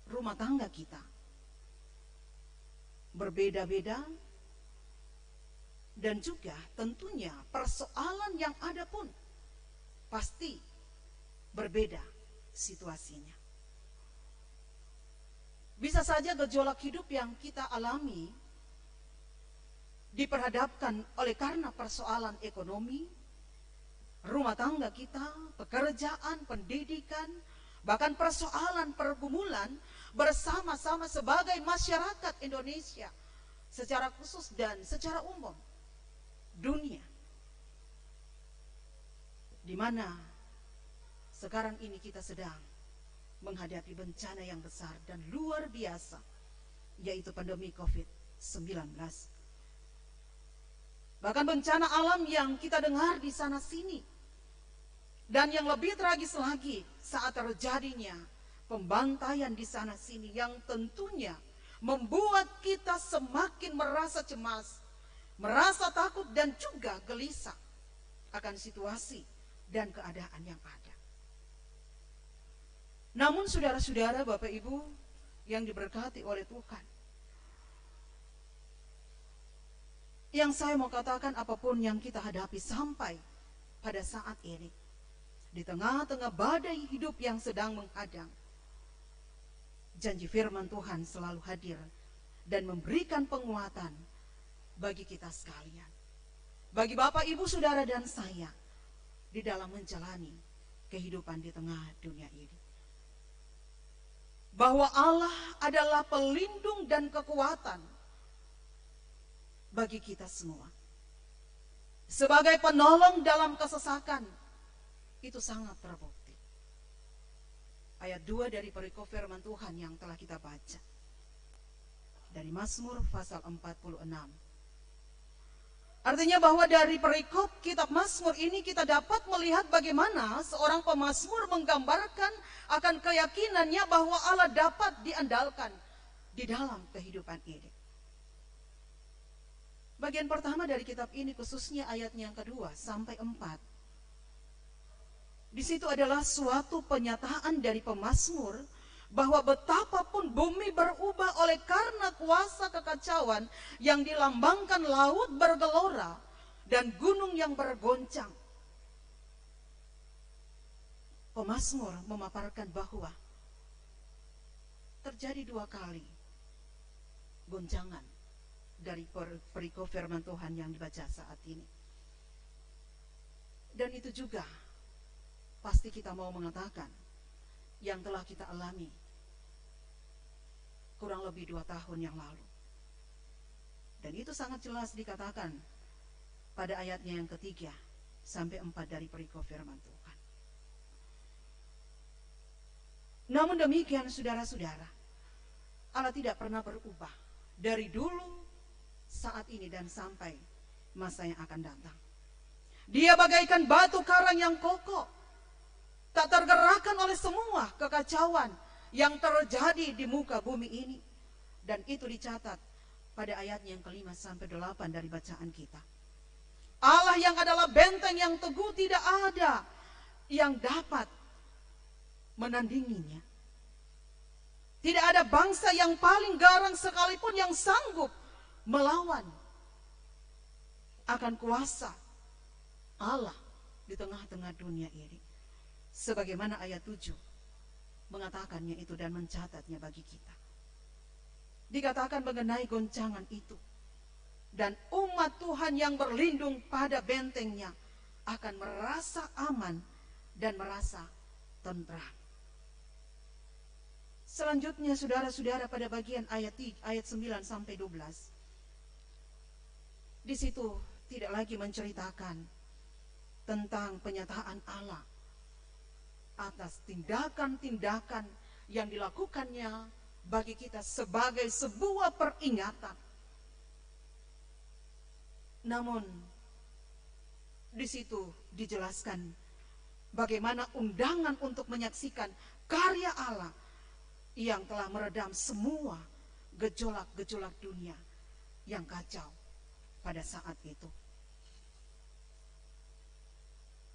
rumah tangga kita berbeda-beda, dan juga tentunya persoalan yang ada pun pasti berbeda situasinya. Bisa saja gejolak hidup yang kita alami diperhadapkan oleh karena persoalan ekonomi, rumah tangga kita, pekerjaan, pendidikan, bahkan persoalan pergumulan bersama-sama sebagai masyarakat Indonesia secara khusus dan secara umum dunia, di mana sekarang ini kita sedang menghadapi bencana yang besar dan luar biasa, yaitu pandemi COVID-19. Bahkan bencana alam yang kita dengar di sana sini. Dan yang lebih tragis lagi, saat terjadinya pembantaian di sana sini yang tentunya membuat kita semakin merasa cemas, merasa takut dan juga gelisah akan situasi dan keadaan yang ada. Namun saudara-saudara, Bapak Ibu yang diberkati oleh Tuhan, yang saya mau katakan, apapun yang kita hadapi sampai pada saat ini, di tengah-tengah badai hidup yang sedang menghadang, janji firman Tuhan selalu hadir dan memberikan penguatan bagi kita sekalian, bagi Bapak, Ibu, Saudara, dan saya di dalam menjalani kehidupan di tengah dunia ini. Bahwa Allah adalah pelindung dan kekuatan bagi kita semua. Sebagai penolong dalam kesesakan, itu sangat terbukti. Ayat 2 dari perikop firman Tuhan yang telah kita baca. Dari Mazmur pasal 46. Artinya bahwa dari perikop kitab Mazmur ini kita dapat melihat bagaimana seorang pemazmur menggambarkan akan keyakinannya bahwa Allah dapat diandalkan di dalam kehidupan ini. Bagian pertama dari kitab ini khususnya ayatnya yang kedua sampai 4. Di situ adalah suatu penyataan dari pemazmur bahwa betapapun bumi berubah oleh karena kuasa kekacauan yang dilambangkan laut bergelora dan gunung yang bergoncang. Pemazmur memaparkan bahwa terjadi 2 kali goncangan dari perikop firman Tuhan yang dibaca saat ini. Dan itu juga pasti kita mau mengatakan yang telah kita alami kurang lebih 2 tahun yang lalu. Dan itu sangat jelas dikatakan pada ayatnya yang ketiga sampai 4 dari perikop firman Tuhan. Namun demikian saudara-saudara, Allah tidak pernah berubah dari dulu, saat ini, dan sampai masa yang akan datang. Dia bagaikan batu karang yang kokoh, tak tergerakkan oleh semua kekacauan yang terjadi di muka bumi ini. Dan itu dicatat pada ayatnya yang ke-5 sampai 8 dari bacaan kita. Allah yang adalah benteng yang teguh, tidak ada yang dapat menandinginya. Tidak ada bangsa yang paling garang sekalipun yang sanggup melawan akan kuasa Allah di tengah-tengah dunia ini. Sebagaimana ayat 7 mengatakannya itu dan mencatatnya bagi kita. Dikatakan mengenai goncangan itu. Dan umat Tuhan yang berlindung pada bentengnya akan merasa aman dan merasa tentram. Selanjutnya saudara-saudara pada bagian ayat 9 sampai 12. Di situ tidak lagi menceritakan tentang penyataan Allah atas tindakan-tindakan yang dilakukannya bagi kita sebagai sebuah peringatan. Namun di situ dijelaskan bagaimana undangan untuk menyaksikan karya Allah yang telah meredam semua gejolak-gejolak dunia yang kacau pada saat itu.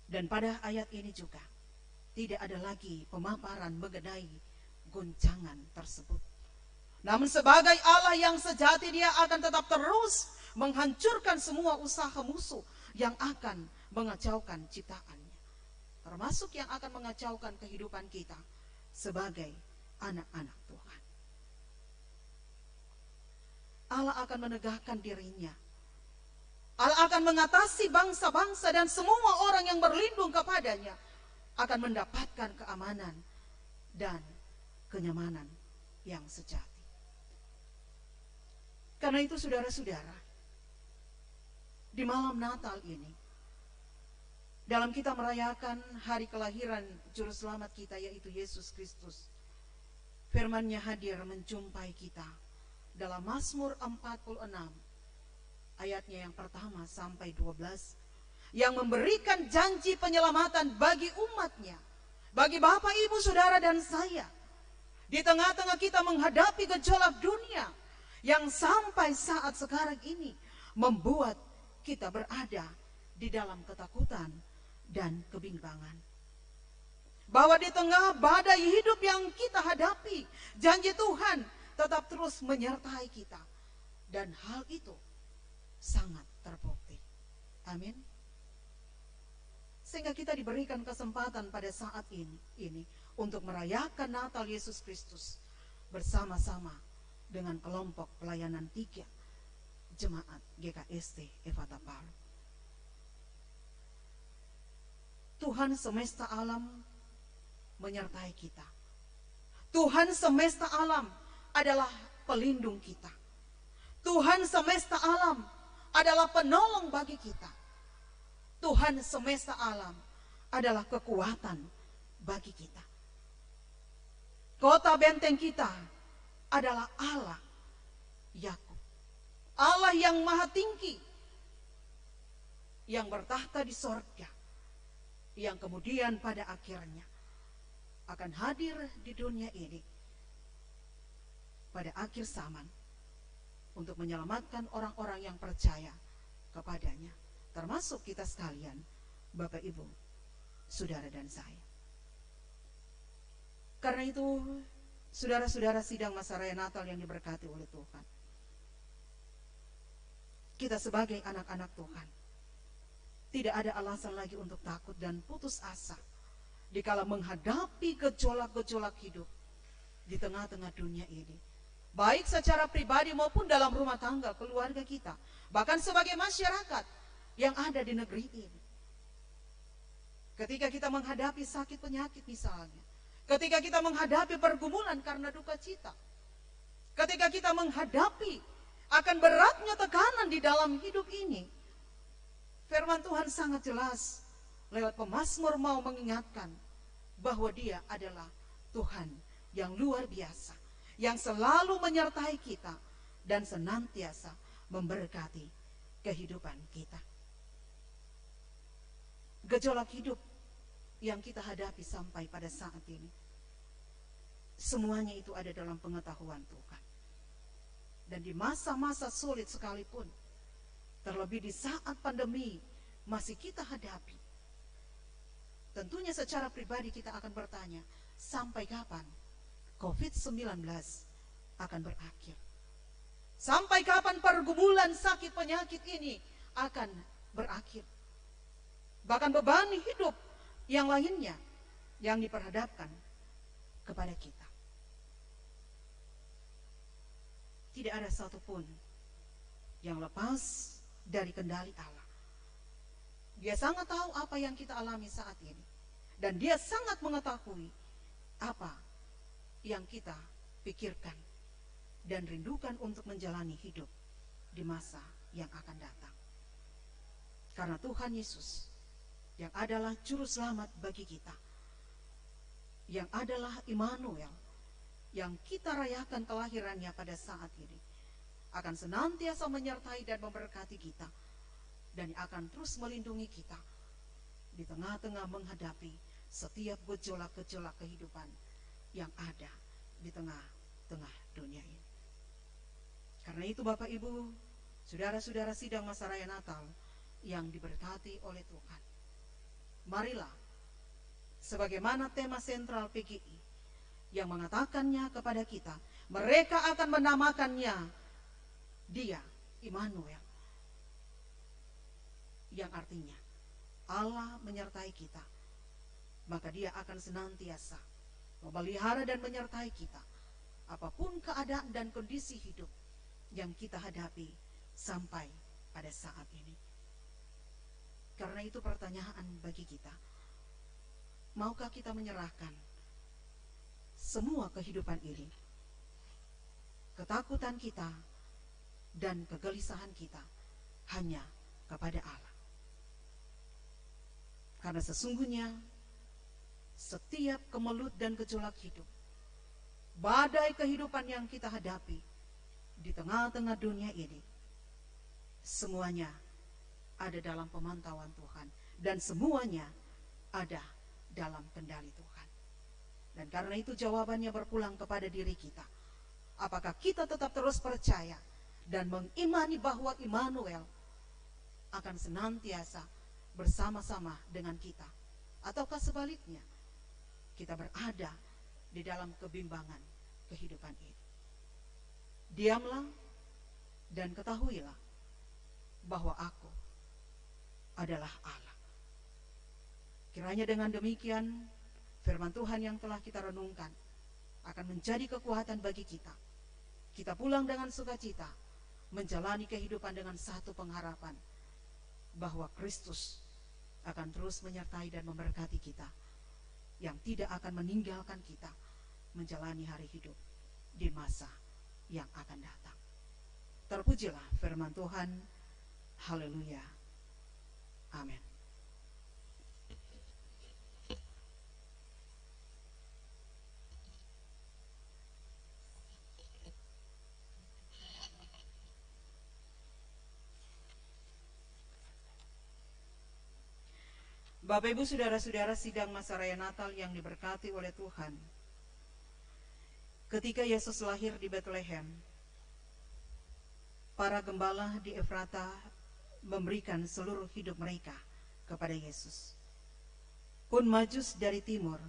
Dan pada ayat ini juga tidak ada lagi pemaparan mengenai goncangan tersebut. Namun sebagai Allah yang sejati, Dia akan tetap terus menghancurkan semua usaha musuh yang akan mengacaukan ciptaannya, termasuk yang akan mengacaukan kehidupan kita sebagai anak-anak Tuhan. Allah akan menegakkan dirinya. Allah akan mengatasi bangsa-bangsa, dan semua orang yang berlindung kepadanya akan mendapatkan keamanan dan kenyamanan yang sejati. Karena itu saudara-saudara, di malam Natal ini, dalam kita merayakan hari kelahiran Juru Selamat kita, yaitu Yesus Kristus, firman-Nya hadir menjumpai kita dalam Mazmur 46 ayatnya yang pertama sampai 12, yang memberikan janji penyelamatan bagi umatnya, bagi Bapak, Ibu, Saudara, dan saya. Di tengah-tengah kita menghadapi gejolak dunia yang sampai saat sekarang ini membuat kita berada di dalam ketakutan dan kebimbangan. Bahwa di tengah badai hidup yang kita hadapi, janji Tuhan tetap terus menyertai kita. Dan hal itu sangat terbukti. Amin. Sehingga kita diberikan kesempatan pada saat ini untuk merayakan Natal Yesus Kristus bersama-sama dengan kelompok pelayanan 3 jemaat GKST Efata Palu. Tuhan semesta alam menyertai kita. Tuhan semesta alam adalah pelindung kita. Tuhan semesta alam adalah penolong bagi kita. Tuhan semesta alam adalah kekuatan bagi kita. Kota benteng kita adalah Allah Yakub. Allah yang maha tinggi, yang bertahta di sorga, yang kemudian pada akhirnya akan hadir di dunia ini pada akhir zaman untuk menyelamatkan orang-orang yang percaya kepadanya, termasuk kita sekalian, Bapak Ibu, saudara dan saya. Karena itu, saudara-saudara sidang masa raya Natal yang diberkati oleh Tuhan, kita sebagai anak-anak Tuhan tidak ada alasan lagi untuk takut dan putus asa dikala menghadapi gejolak-gejolak hidup di tengah-tengah dunia ini, baik secara pribadi maupun dalam rumah tangga keluarga kita, bahkan sebagai masyarakat yang ada di negeri ini. Ketika kita menghadapi sakit penyakit misalnya, ketika kita menghadapi pergumulan karena duka cita, ketika kita menghadapi akan beratnya tekanan di dalam hidup ini, firman Tuhan sangat jelas lewat pemazmur mau mengingatkan bahwa Dia adalah Tuhan yang luar biasa, yang selalu menyertai kita dan senantiasa memberkati kehidupan kita. Gejolak hidup yang kita hadapi sampai pada saat ini, semuanya itu ada dalam pengetahuan Tuhan. Dan di masa-masa sulit sekalipun, terlebih di saat pandemi masih kita hadapi, tentunya secara pribadi kita akan bertanya, sampai kapan COVID-19 akan berakhir? Sampai kapan pergumulan sakit penyakit ini akan berakhir? Bahkan beban hidup yang lainnya yang diperhadapkan kepada kita. Tidak ada satupun yang lepas dari kendali Allah. Dia sangat tahu apa yang kita alami saat ini, dan Dia sangat mengetahui apa yang kita pikirkan dan rindukan untuk menjalani hidup di masa yang akan datang. Karena Tuhan Yesus yang adalah juru selamat bagi kita, yang adalah Immanuel, yang kita rayakan kelahirannya pada saat ini, akan senantiasa menyertai dan memberkati kita, dan akan terus melindungi kita di tengah-tengah menghadapi setiap gejolak-gejolak kehidupan yang ada di tengah-tengah dunia ini. Karena itu Bapak Ibu, saudara-saudara sidang masa raya Natal yang diberkati oleh Tuhan, marilah sebagaimana tema sentral PGI yang mengatakannya kepada kita, mereka akan menamakannya Dia Immanuel, yang artinya Allah menyertai kita. Maka Dia akan senantiasa memelihara dan menyertai kita apapun keadaan dan kondisi hidup yang kita hadapi sampai pada saat ini. Karena itu pertanyaan bagi kita, maukah kita menyerahkan semua kehidupan ini, ketakutan kita dan kegelisahan kita hanya kepada Allah? Karena sesungguhnya setiap kemelut dan gejolak hidup, badai kehidupan yang kita hadapi di tengah-tengah dunia ini, semuanya ada dalam pemantauan Tuhan, dan semuanya ada dalam kendali Tuhan. Dan karena itu jawabannya berpulang kepada diri kita. Apakah kita tetap terus percaya dan mengimani bahwa Immanuel akan senantiasa bersama-sama dengan kita, ataukah sebaliknya kita berada di dalam kebimbangan kehidupan ini? Diamlah dan ketahuilah bahwa Aku adalah Allah. Kiranya dengan demikian firman Tuhan yang telah kita renungkan akan menjadi kekuatan bagi kita. Kita pulang dengan sukacita, menjalani kehidupan dengan satu pengharapan, bahwa Kristus akan terus menyertai dan memberkati kita, yang tidak akan meninggalkan kita menjalani hari hidup di masa yang akan datang. Terpujilah firman Tuhan. Haleluya. Amin. Bapak Ibu saudara-saudara sidang masa raya Natal yang diberkati oleh Tuhan. Ketika Yesus lahir di Bethlehem, para gembala di Efrata memberikan seluruh hidup mereka kepada Yesus. Pun Majus dari timur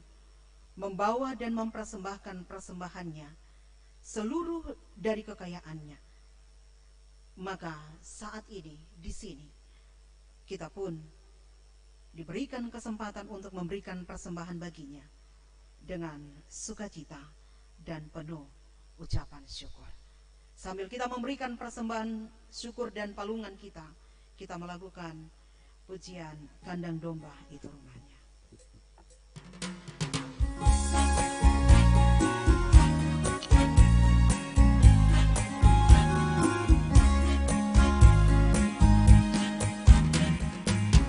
membawa dan mempersembahkan persembahannya, seluruh dari kekayaannya. Maka saat ini di sini kita pun diberikan kesempatan untuk memberikan persembahan baginya dengan sukacita dan penuh ucapan syukur. Sambil kita memberikan persembahan syukur dan palungan kita melakukan pujian kandang domba itu rumahnya.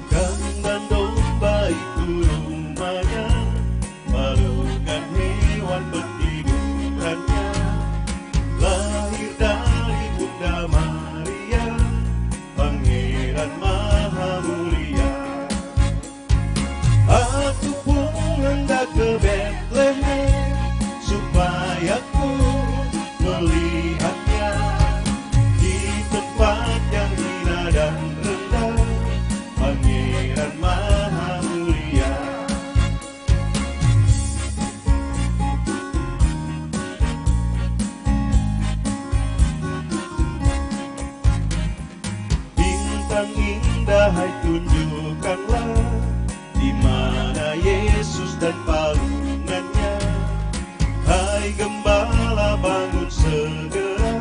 Kandang domba itu rumahnya, palungan hewan bertidurannya, lahir dari Bunda Maria, Pangeran Maha Mulia. Aku pun hendak ke Bethlehem, supaya ku melihatnya di tempat yang hina dan rendah, Pangeran Maha Mulia. Bintang indah, hai tunjukkanlah di mana Yesus dan palungannya. Hai gembala, bangun segera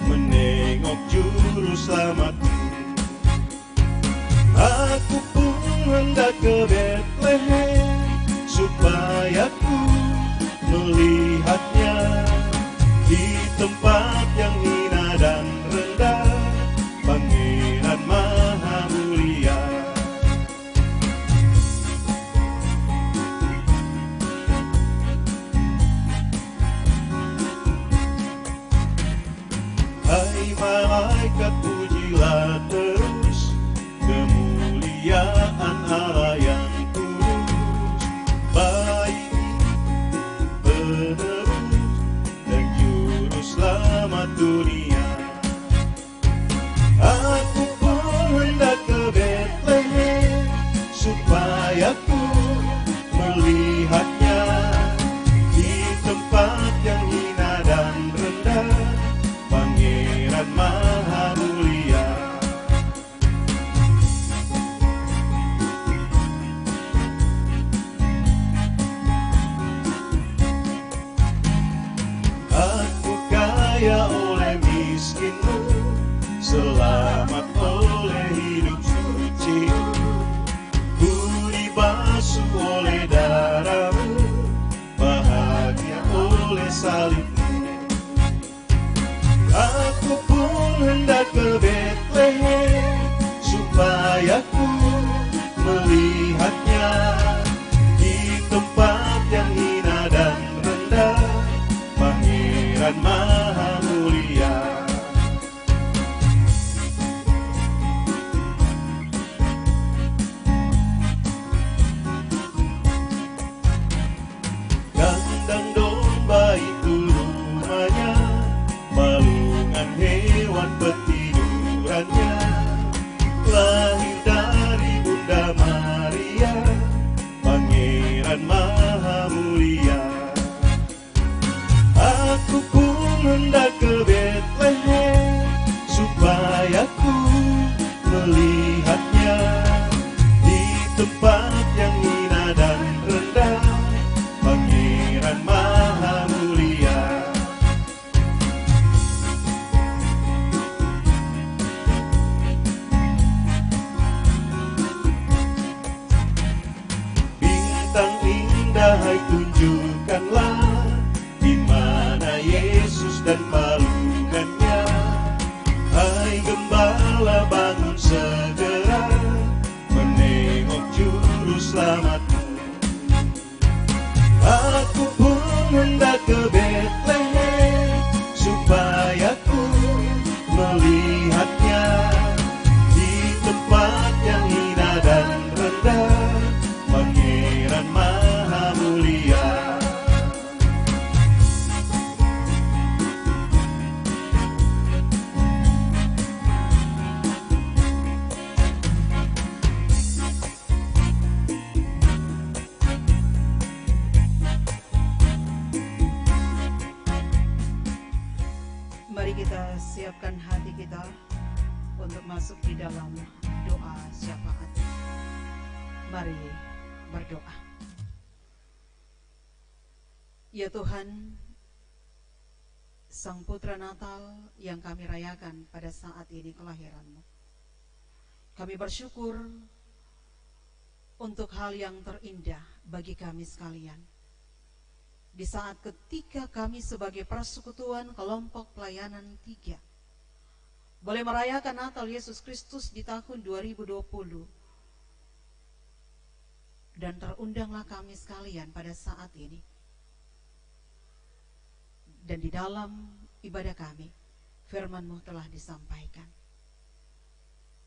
menengok juru selamatku. Aku pun hendak ke Bethlehem, supaya ku melihatnya di tempat yang hina dan rendah, Pangeran Maha Mulia. Hai malaikat, pujilah terus kemuliaan Allah yang kudus, baik penerus dan juru selamat dunia. Aku pun hendak ke Bethlehem, supaya ku melihatnya di tempat yang hina dan rendah, Pangeran Maha Mulia. Aku kaya oleh miskinmu, selamat oleh hidup suci. Ku dibasuh oleh darahmu, bahagia oleh salibmu. Aku pun hendak ke Bethlehem, supaya ku melihatnya di tempat yang hina dan rendah, Pangeran Maha Mulia. Kandang domba itu rumahnya, palungan hewan bertidurannya, lahir dari Bunda Maria, bintang indah, hai tunjukkanlah di mana Yesus dan palungannya. Hai gembala, bangun segera menengok juru selamatmu. Aku pun hendak ke Betlehem supaya ku melihatnya di tempat yang hina dan rendah, Pangeran Maha Mulia. Mari kita siapkan hati kita untuk masuk di dalam doa syafaat. Mari berdoa. Ya Tuhan, Sang Putra Natal yang kami rayakan pada saat ini kelahiran-Mu, kami bersyukur untuk hal yang terindah bagi kami sekalian. Di saat ketika kami sebagai persekutuan kelompok pelayanan 3 boleh merayakan Natal Yesus Kristus di tahun 2020, dan terundanglah kami sekalian pada saat ini. Dan di dalam ibadah kami, firman-Mu telah disampaikan.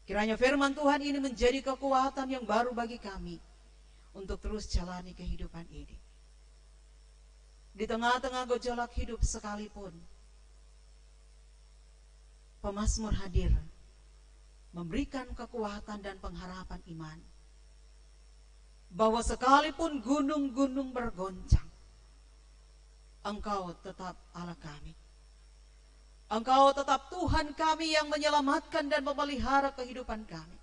Kiranya firman Tuhan ini menjadi kekuatan yang baru bagi kami untuk terus jalani kehidupan ini. Di tengah-tengah gejolak hidup sekalipun, pemazmur hadir, memberikan kekuatan dan pengharapan iman, bahwa sekalipun gunung-gunung bergoncang, Engkau tetap Allah kami. Engkau tetap Tuhan kami yang menyelamatkan dan memelihara kehidupan kami,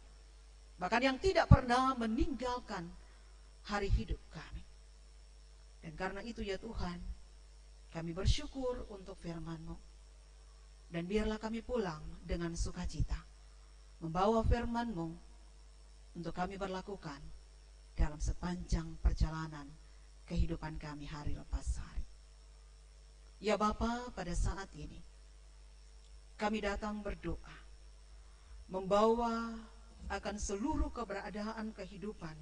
bahkan yang tidak pernah meninggalkan hari hidup kami. Dan karena itu ya Tuhan, kami bersyukur untuk firman-Mu. Dan biarlah kami pulang dengan sukacita, membawa firman-Mu untuk kami berlakukan dalam sepanjang perjalanan kehidupan kami hari lepas hari. Ya Bapa, pada saat ini kami datang berdoa, membawa akan seluruh keberadaan kehidupan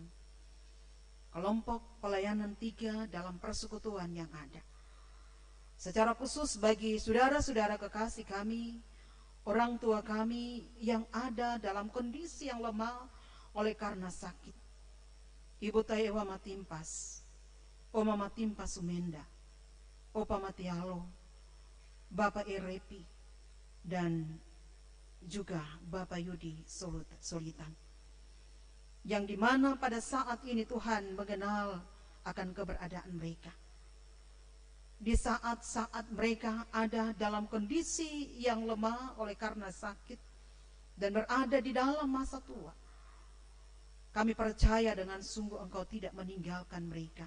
kelompok pelayanan 3 dalam persekutuan yang ada. Secara khusus bagi saudara-saudara kekasih kami, orang tua kami yang ada dalam kondisi yang lemah oleh karena sakit. Ibu Taewa Matimpas, Oma Matimpas Sumenda, Opa Matialo, Bapak Erepi, dan juga Bapak Yudi Solitan. Yang dimana pada saat ini Tuhan mengenal akan keberadaan mereka. Di saat-saat mereka ada dalam kondisi yang lemah oleh karena sakit dan berada di dalam masa tua, kami percaya dengan sungguh Engkau tidak meninggalkan mereka.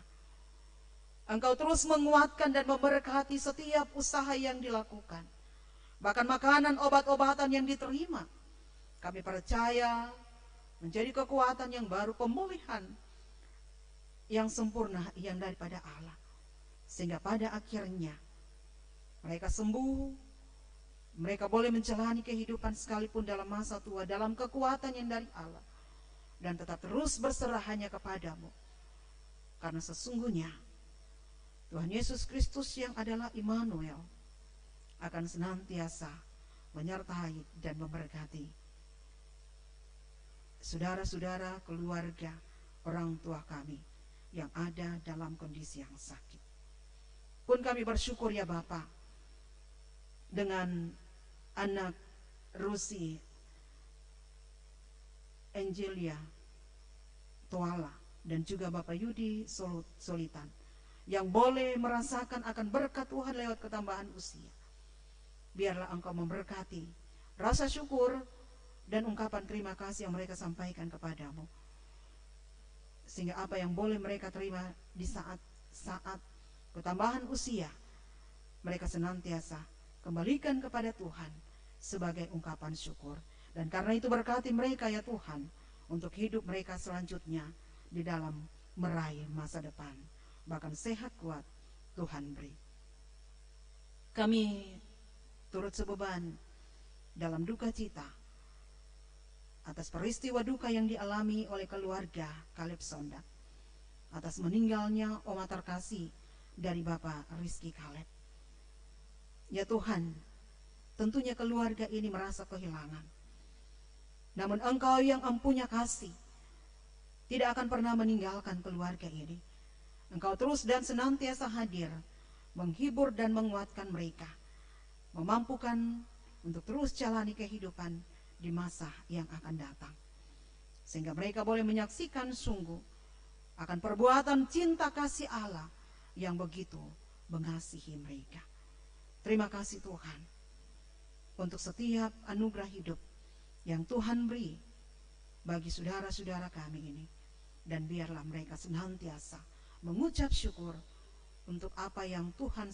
Engkau terus menguatkan dan memberkati setiap usaha yang dilakukan, bahkan makanan, obat-obatan yang diterima. Kami percaya menjadi kekuatan yang baru, pemulihan yang sempurna yang daripada Allah, sehingga pada akhirnya mereka sembuh, mereka boleh menjalani kehidupan sekalipun dalam masa tua, dalam kekuatan yang dari Allah, dan tetap terus berserah hanya kepadamu, karena sesungguhnya Tuhan Yesus Kristus yang adalah Immanuel akan senantiasa menyertai dan memberkati saudara-saudara, keluarga, orang tua kami yang ada dalam kondisi yang sakit. Pun kami bersyukur ya Bapa, dengan anak Rusi Angelia Toala dan juga Bapak Yudi Solitan yang boleh merasakan akan berkat Tuhan lewat ketambahan usia. Biarlah Engkau memberkati rasa syukur dan ungkapan terima kasih yang mereka sampaikan kepadamu, sehingga apa yang boleh mereka terima di saat ketambahan usia, mereka senantiasa kembalikan kepada Tuhan sebagai ungkapan syukur. Dan karena itu berkati mereka ya Tuhan, untuk hidup mereka selanjutnya di dalam meraih masa depan. Bahkan sehat kuat Tuhan beri. Kami turut sebeban dalam duka cita atas peristiwa duka yang dialami oleh keluarga Kaleb Sondak atas meninggalnya oma terkasih dari Bapak Rizky Kaleb. Ya Tuhan, tentunya keluarga ini merasa kehilangan. Namun Engkau yang empunya kasih tidak akan pernah meninggalkan keluarga ini. Engkau terus dan senantiasa hadir, menghibur dan menguatkan mereka, memampukan untuk terus jalani kehidupan di masa yang akan datang. Sehingga mereka boleh menyaksikan sungguh akan perbuatan cinta kasih Allah yang begitu mengasihi mereka. Terima kasih Tuhan untuk setiap anugerah hidup yang Tuhan beri bagi saudara-saudara kami ini. Dan biarlah mereka senantiasa mengucap syukur untuk apa yang Tuhan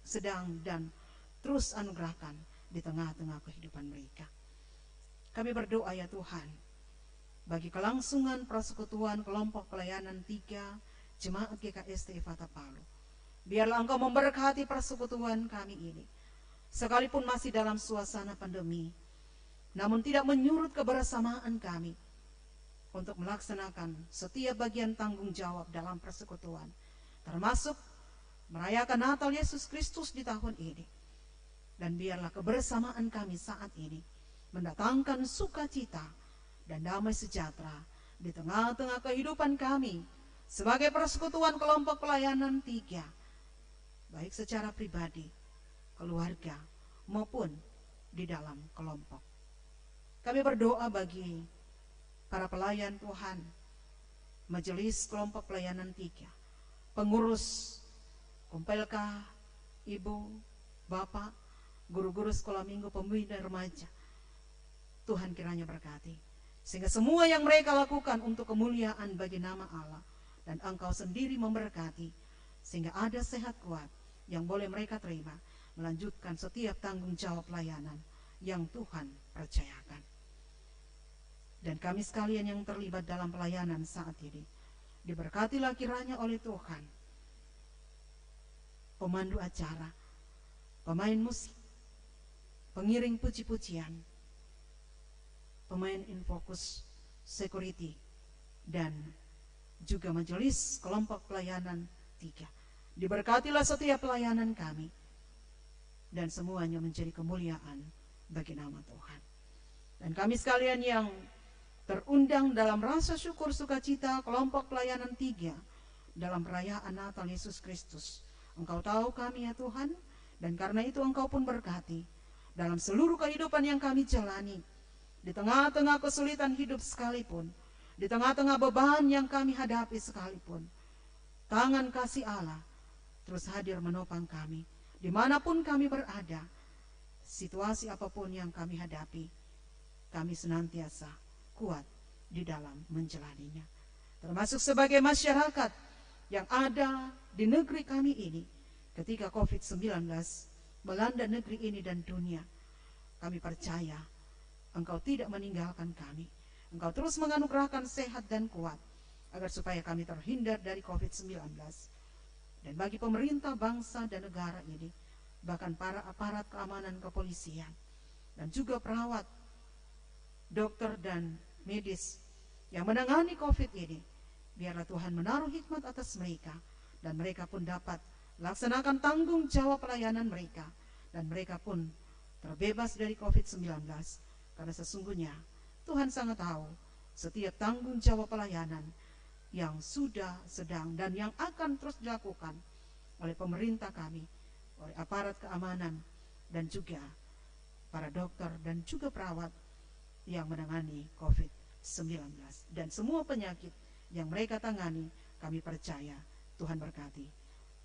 sedang dan terus anugerahkan di tengah-tengah kehidupan mereka. Kami berdoa ya Tuhan, bagi kelangsungan persekutuan kelompok pelayanan 3 Jemaat GKST Fata Palu. Biarlah Engkau memberkati persekutuan kami ini, sekalipun masih dalam suasana pandemi, namun tidak menyurut kebersamaan kami untuk melaksanakan setiap bagian tanggung jawab dalam persekutuan, termasuk merayakan Natal Yesus Kristus di tahun ini. Dan biarlah kebersamaan kami saat ini mendatangkan sukacita dan damai sejahtera di tengah-tengah kehidupan kami sebagai persekutuan kelompok pelayanan 3, baik secara pribadi, keluarga, maupun di dalam kelompok. Kami berdoa bagi para pelayan Tuhan, majelis kelompok pelayanan 3, pengurus, kumpelka, ibu, bapak, guru-guru sekolah minggu, pembina remaja. Tuhan kiranya berkati, sehingga semua yang mereka lakukan untuk kemuliaan bagi nama Allah, dan Engkau sendiri memberkati, sehingga ada sehat kuat yang boleh mereka terima, melanjutkan setiap tanggung jawab pelayanan yang Tuhan percayakan. Dan kami sekalian yang terlibat dalam pelayanan saat ini, diberkatilah kiranya oleh Tuhan. Pemandu acara, pemain musik, pengiring puji-pujian, pemain infokus security, dan juga majelis kelompok pelayanan 3. Diberkatilah setiap pelayanan kami, dan semuanya menjadi kemuliaan bagi nama Tuhan. Dan kami sekalian yang terundang dalam rasa syukur sukacita kelompok pelayanan 3 dalam perayaan Natal Yesus Kristus. Engkau tahu kami ya Tuhan, dan karena itu Engkau pun berkati dalam seluruh kehidupan yang kami jalani, di tengah-tengah kesulitan hidup sekalipun, di tengah-tengah beban yang kami hadapi sekalipun. Tangan kasih Allah terus hadir menopang kami, dimanapun kami berada, situasi apapun yang kami hadapi, kami senantiasa kuat di dalam menjalaninya. Termasuk sebagai masyarakat yang ada di negeri kami ini, ketika COVID-19 melanda negeri ini dan dunia, kami percaya Engkau tidak meninggalkan kami. Engkau terus menganugerahkan sehat dan kuat, agar supaya kami terhindar dari COVID-19. Dan bagi pemerintah bangsa dan negara ini, bahkan para aparat keamanan kepolisian, dan juga perawat, dokter dan medis yang menangani COVID ini, biarlah Tuhan menaruh hikmat atas mereka, dan mereka pun dapat laksanakan tanggung jawab pelayanan mereka, dan mereka pun terbebas dari COVID-19, karena sesungguhnya Tuhan sangat tahu setiap tanggung jawab pelayanan yang sudah, sedang, dan yang akan terus dilakukan oleh pemerintah kami, oleh aparat keamanan, dan juga para dokter dan juga perawat yang menangani COVID-19 dan semua penyakit yang mereka tangani. Kami percaya Tuhan berkati,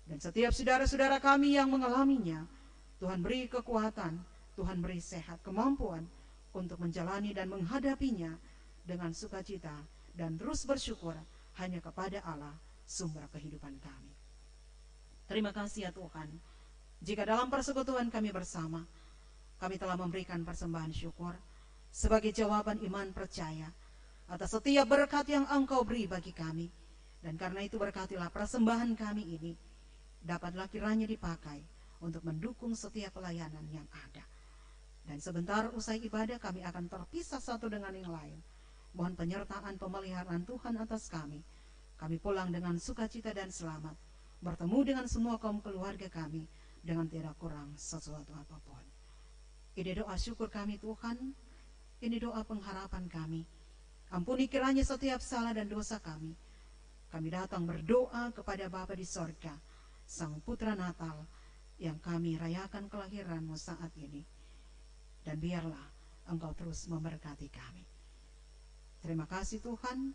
dan setiap saudara-saudara kami yang mengalaminya, Tuhan beri kekuatan, Tuhan beri sehat, kemampuan untuk menjalani dan menghadapinya dengan sukacita dan terus bersyukur hanya kepada Allah, sumber kehidupan kami. Terima kasih ya Tuhan, jika dalam persekutuan kami bersama, kami telah memberikan persembahan syukur sebagai jawaban iman percaya atas setiap berkat yang Engkau beri bagi kami, Dan karena itu berkatilah persembahan kami ini dapatlah kiranya dipakai untuk mendukung setiap pelayanan yang ada. Dan sebentar usai ibadah kami akan terpisah satu dengan yang lain. Mohon penyertaan pemeliharaan Tuhan atas kami. Kami pulang dengan sukacita dan selamat, bertemu dengan semua kaum keluarga kami dengan tidak kurang sesuatu apapun. Ini doa syukur kami Tuhan, ini doa pengharapan kami. Ampuni kiranya setiap salah dan dosa kami. Kami datang berdoa kepada Bapa di sorga, Sang Putra Natal yang kami rayakan kelahiran-Mu saat ini. Dan biarlah Engkau terus memberkati kami. Terima kasih Tuhan,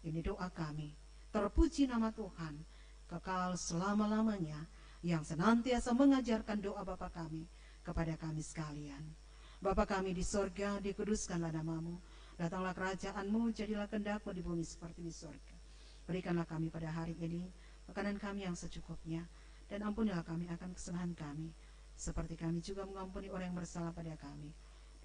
ini doa kami. Terpuji nama Tuhan, kekal selama-lamanya, yang senantiasa mengajarkan doa Bapa kami kepada kami sekalian. Bapa kami di sorga, dikuduskanlah nama-Mu. Datanglah kerajaan-Mu, jadilah kehendak-Mu di bumi seperti di sorga. Berikanlah kami pada hari ini makanan kami yang secukupnya, dan ampunilah kami akan kesalahan kami, seperti kami juga mengampuni orang yang bersalah pada kami.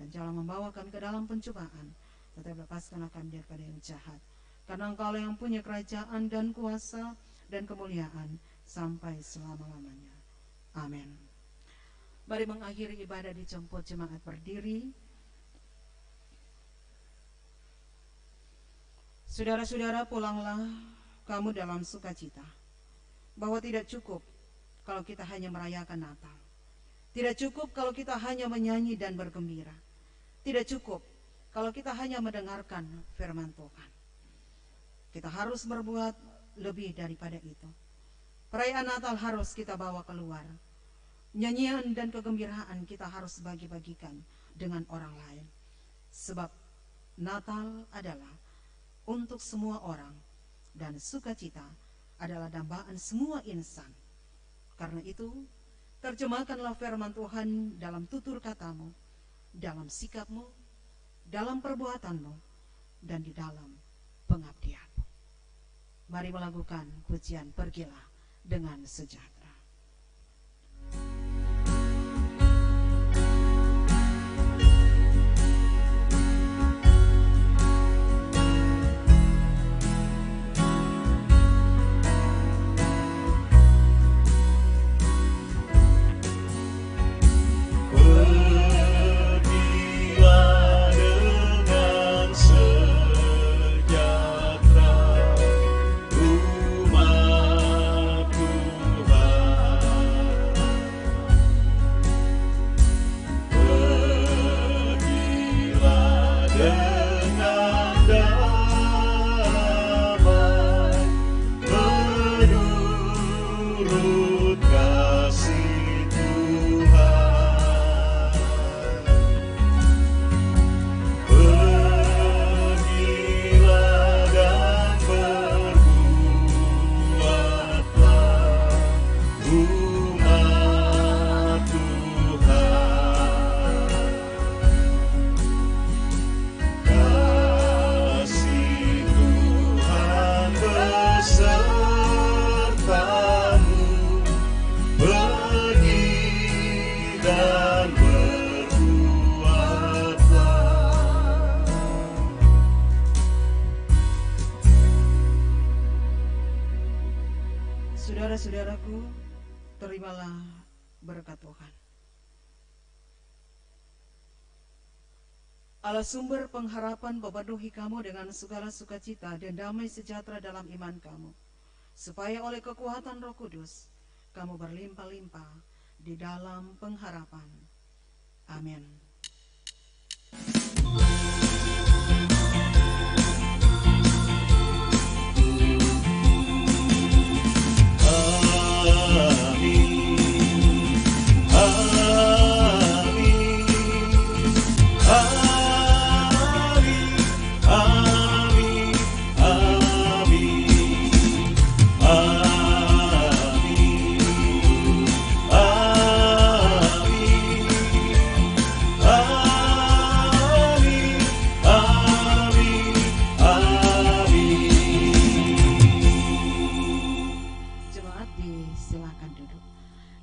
Dan jangan membawa kami ke dalam pencobaan, tetapi lepaskanlah kami daripada yang jahat. Karena Engkau yang punya kerajaan dan kuasa dan kemuliaan sampai selama-lamanya. Amin. Mari mengakhiri ibadah dijemput jemaat berdiri. Saudara-saudara, pulanglah kamu dalam sukacita, bahwa tidak cukup kalau kita hanya merayakan Natal. Tidak cukup kalau kita hanya menyanyi dan bergembira. Tidak cukup kalau kita hanya mendengarkan firman Tuhan. Kita harus berbuat lebih daripada itu. Perayaan Natal harus kita bawa keluar. Nyanyian dan kegembiraan kita harus bagi-bagikan dengan orang lain. Sebab Natal adalah untuk semua orang, dan sukacita adalah dambaan semua insan. Karena itu, terjemahkanlah firman Tuhan dalam tutur katamu, dalam sikapmu, dalam perbuatanmu, dan di dalam pengabdianmu. Mari melakukan pujian Pergilah dengan Sejahtera. Saudara-saudaraku, terimalah berkat Tuhan. Allah sumber pengharapan memenuhi kamu dengan segala sukacita dan damai sejahtera dalam iman kamu, supaya oleh kekuatan Roh Kudus kamu berlimpah-limpah di dalam pengharapan. Amin.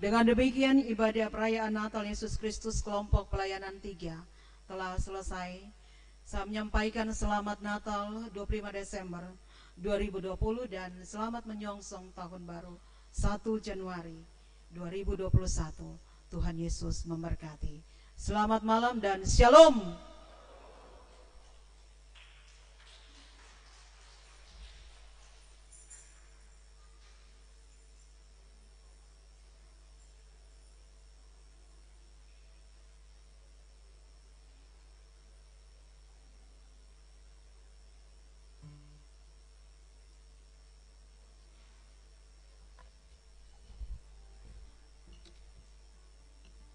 Dengan demikian ibadah perayaan Natal Yesus Kristus kelompok pelayanan 3 telah selesai. Saya menyampaikan selamat Natal 25 Desember 2020 dan selamat menyongsong tahun baru 1 Januari 2021. Tuhan Yesus memberkati. Selamat malam dan shalom.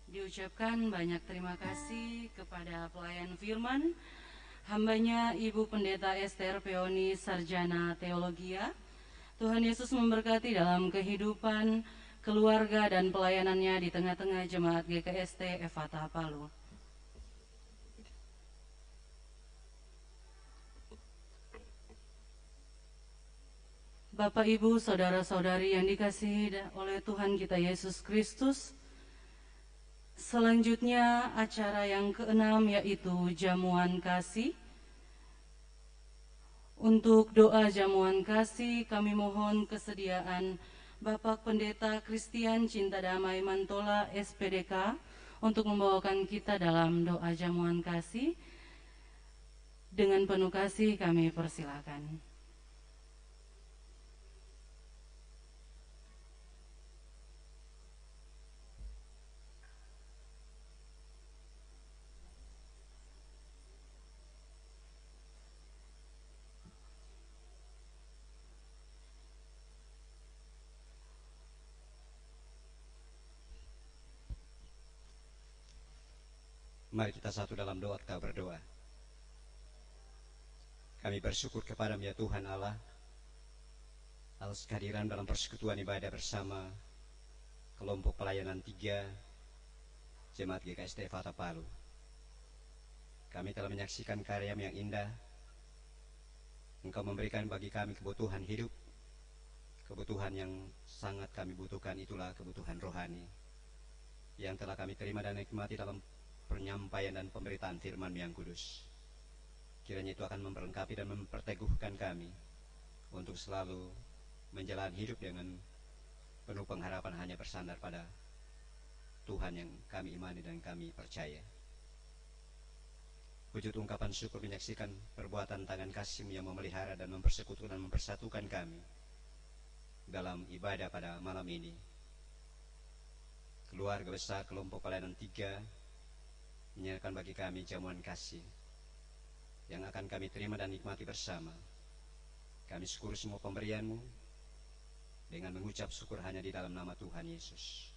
Diucapkan banyak terima kasih kepada pelayan firman, hambanya Ibu Pendeta Esther Peoni Sarjana Teologia. Tuhan Yesus memberkati dalam kehidupan, keluarga, dan pelayanannya di tengah-tengah jemaat GKST Efata Palu. Bapak, Ibu, saudara-saudari yang dikasihi oleh Tuhan kita Yesus Kristus, selanjutnya acara yang keenam yaitu jamuan kasih. Untuk doa jamuan kasih kami mohon kesediaan Bapak Pendeta Christian Cinta Damai Mantola SPDK untuk membawakan kita dalam doa jamuan kasih. Dengan penuh kasih kami persilakan. Mari kita satu dalam doa, kita berdoa. Kami bersyukur kepada-Mu ya Tuhan Allah atas kehadiran dalam persekutuan ibadah bersama kelompok pelayanan 3 Jemaat GKST Efata Palu. Kami telah menyaksikan karya-Mu yang indah. Engkau memberikan bagi kami kebutuhan hidup, kebutuhan yang sangat kami butuhkan, itulah kebutuhan rohani yang telah kami terima dan nikmati dalam penyampaian dan pemberitaan firman yang kudus. Kiranya itu akan memperlengkapi dan memperteguhkan kami untuk selalu menjalani hidup dengan penuh pengharapan hanya bersandar pada Tuhan yang kami imani dan kami percaya. Wujud ungkapan syukur menyaksikan perbuatan tangan kasih-Mu yang memelihara dan mempersekutukan dan mempersatukan kami dalam ibadah pada malam ini. Keluarga besar kelompok pelayanan 3 menyerahkan bagi kami jamuan kasih yang akan kami terima dan nikmati bersama. Kami syukur semua pemberian-Mu dengan mengucap syukur hanya di dalam nama Tuhan Yesus.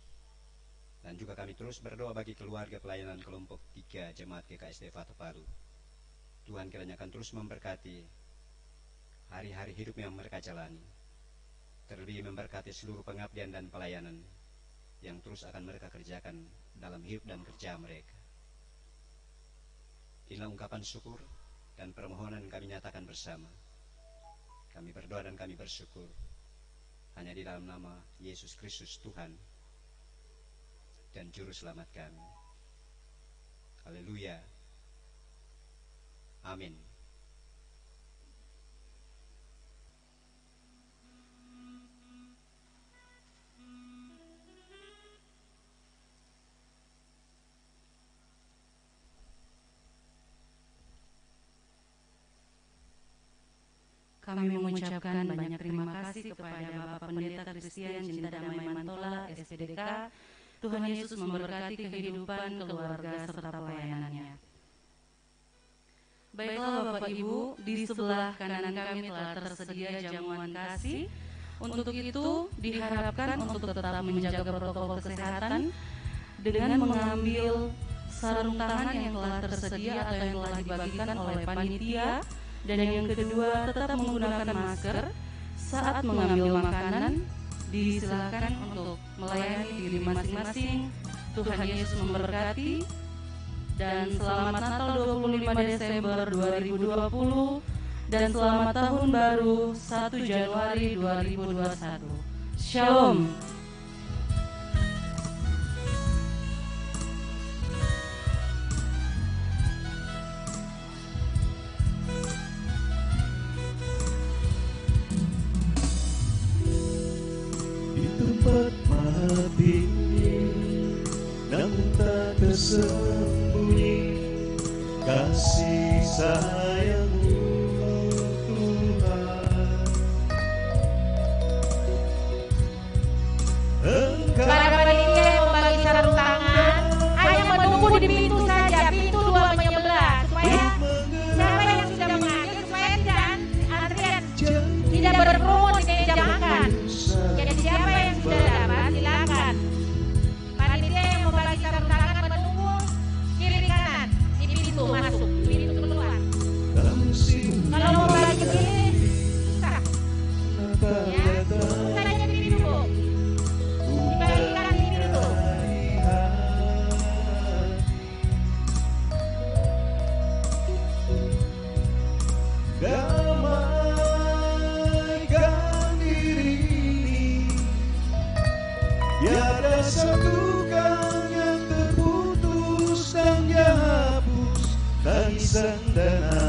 Dan juga kami terus berdoa bagi keluarga pelayanan kelompok 3 Jemaat GKST Efata Palu. Tuhan kiranya akan terus memberkati hari-hari hidup yang mereka jalani, terlebih memberkati seluruh pengabdian dan pelayanan yang terus akan mereka kerjakan dalam hidup dan kerja mereka. Inilah ungkapan syukur dan permohonan kami nyatakan bersama. Kami berdoa dan kami bersyukur hanya di dalam nama Yesus Kristus Tuhan dan Juru Selamat kami. Haleluya. Amin. Kami mengucapkan banyak terima kasih kepada Bapak Pendeta Christian Cinta Damai Mantola SPDK. Tuhan Yesus memberkati kehidupan keluarga serta pelayanannya. Baiklah Bapak Ibu, di sebelah kanan kami telah tersedia jamuan kasih. Untuk itu diharapkan untuk tetap menjaga protokol kesehatan dengan mengambil sarung tangan yang telah tersedia atau yang telah dibagikan oleh panitia. Dan yang kedua, tetap menggunakan masker saat mengambil makanan. Disilakan untuk melayani diri masing-masing. Tuhan Yesus memberkati. Dan selamat Natal 25 Desember 2020. Dan selamat Tahun Baru 1 Januari 2021. Shalom. tersembunyi kasih sayang-Mu Tuhan. Engkau Para panitia yang membagi sarung tangan hanya menunggu di pintu saja, pintu 2 menyebelah, supaya siapa yang sudah mengambil supaya tidak antrian tidak berkerumun di meja makan. Jadi siapa yang sudah dapat silakan. Panitia yang membagi sarung tangan menunggu kiri kanan di pintu masuk, pintu keluar. Kalau mau bagi kiri susah. Ya, saja di pintu. Dibagikan di pintu. Damaikan diri ini, tiada satukan yang terputus dan dihapus tangisan dan